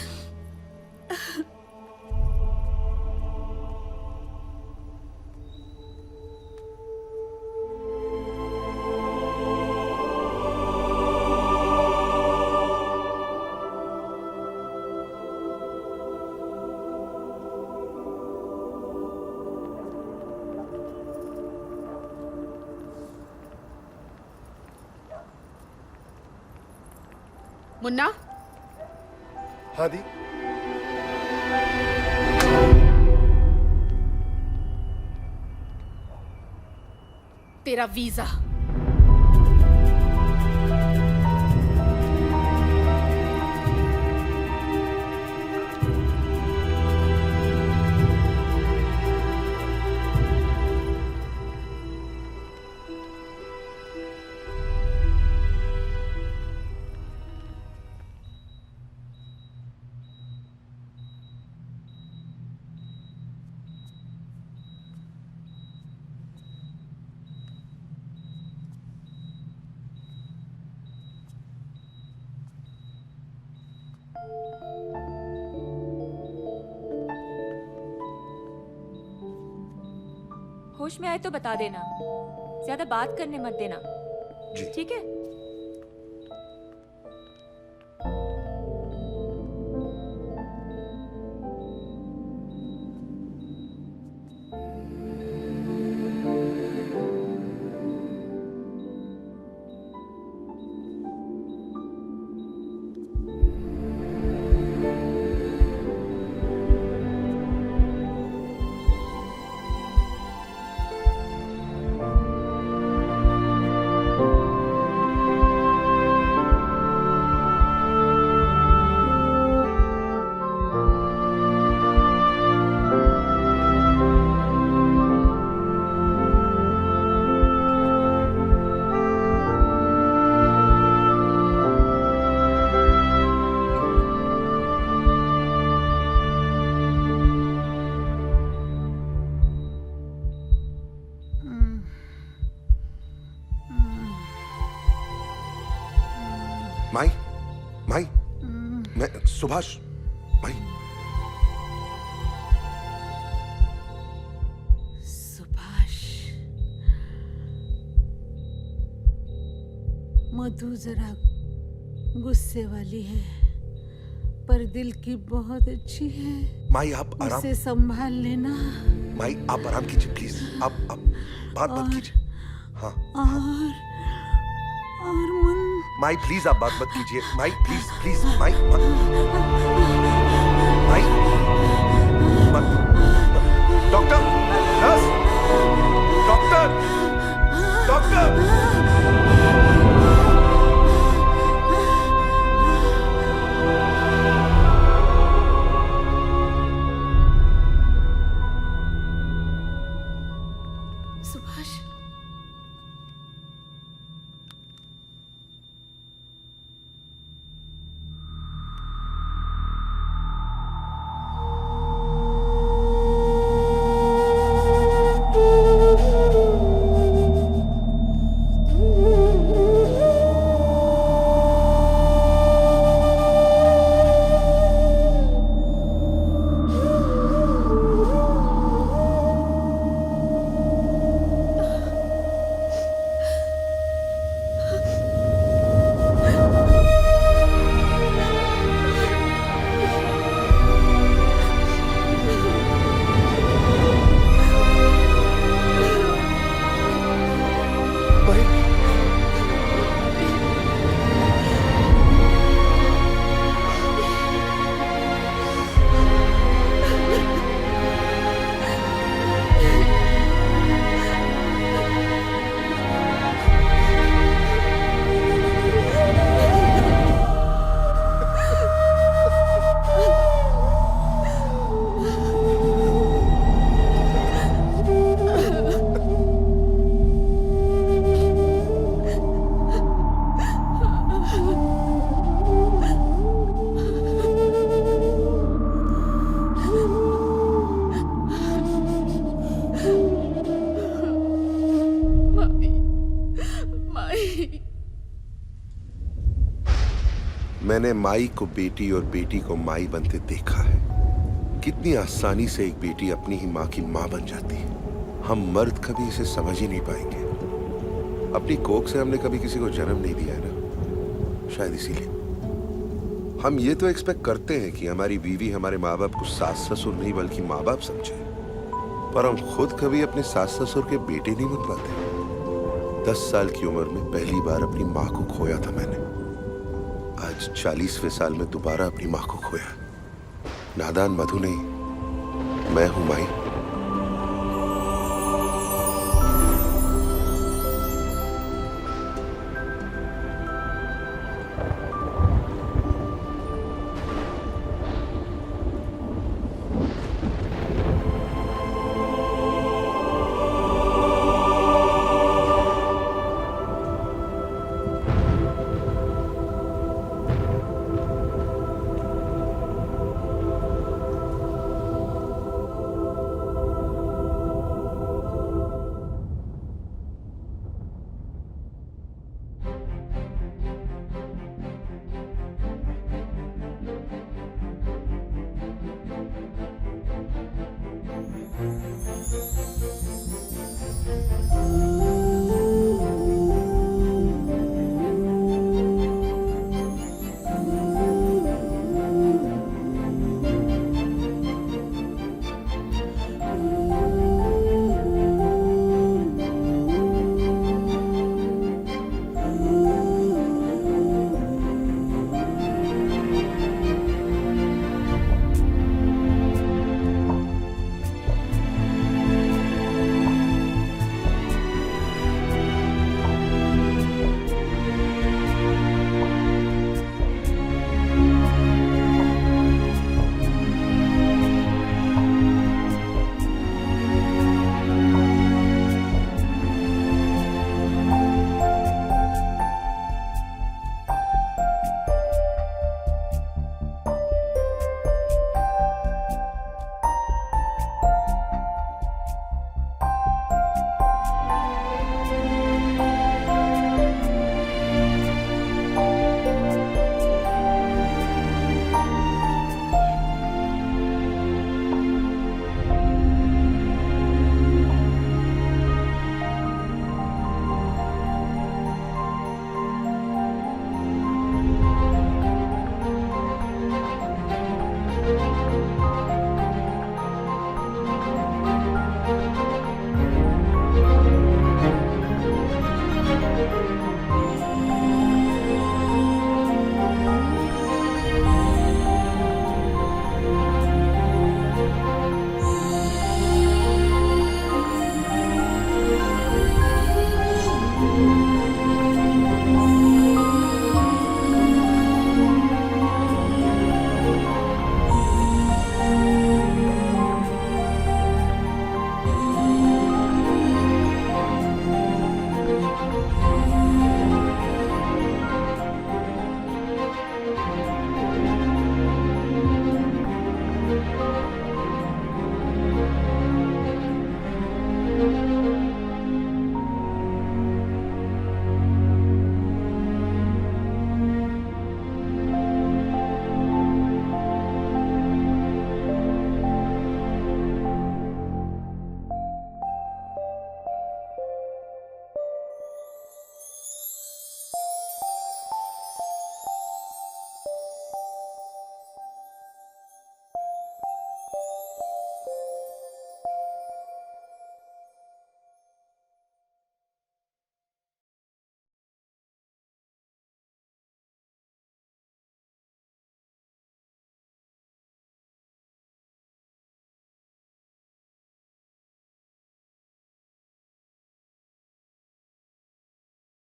Speaker 2: मुन्ना,
Speaker 7: हाँ दी।
Speaker 2: तेरा वीजा।
Speaker 18: होश में आए तो बता देना, ज्यादा बात करने मत देना।
Speaker 1: जी
Speaker 18: ठीक है।
Speaker 1: माई माई, मैं सुभाष माई।
Speaker 11: सुभाष, मधु जरा गुस्से वाली है, पर दिल की बहुत अच्छी है।
Speaker 1: माई आप आराम,
Speaker 11: उसे संभाल लेना।
Speaker 1: माई आप आराम कीजिए प्लीज, आप बात मत कीजिए। हाँ
Speaker 11: और मुन
Speaker 1: माई प्लीज आप बात मत कीजिए। माई प्लीज प्लीज माई माई मत। Doctor, nurse, doctor, doctor.
Speaker 2: Subhash,
Speaker 1: मैंने माई को बेटी और बेटी को माई बनते देखा है। कितनी आसानी से एक बेटी अपनी ही माँ की माँ बन जाती है। हम मर्द कभी इसे समझ ही नहीं पाएंगे। अपनी कोख से हमने कभी किसी को जन्म नहीं दिया है ना, शायद इसीलिए हम ये तो एक्सपेक्ट करते हैं कि हमारी बीवी हमारे माँ बाप को सास ससुर नहीं बल्कि माँ बाप समझे, पर हम खुद कभी अपने सास ससुर के बेटे नहीं बन पाते। 10 साल की उम्र में पहली बार अपनी माँ को खोया था मैंने। आज 40वें साल में दोबारा अपनी माँ को खोया। नादान मधु नहीं, मैं हूं माई।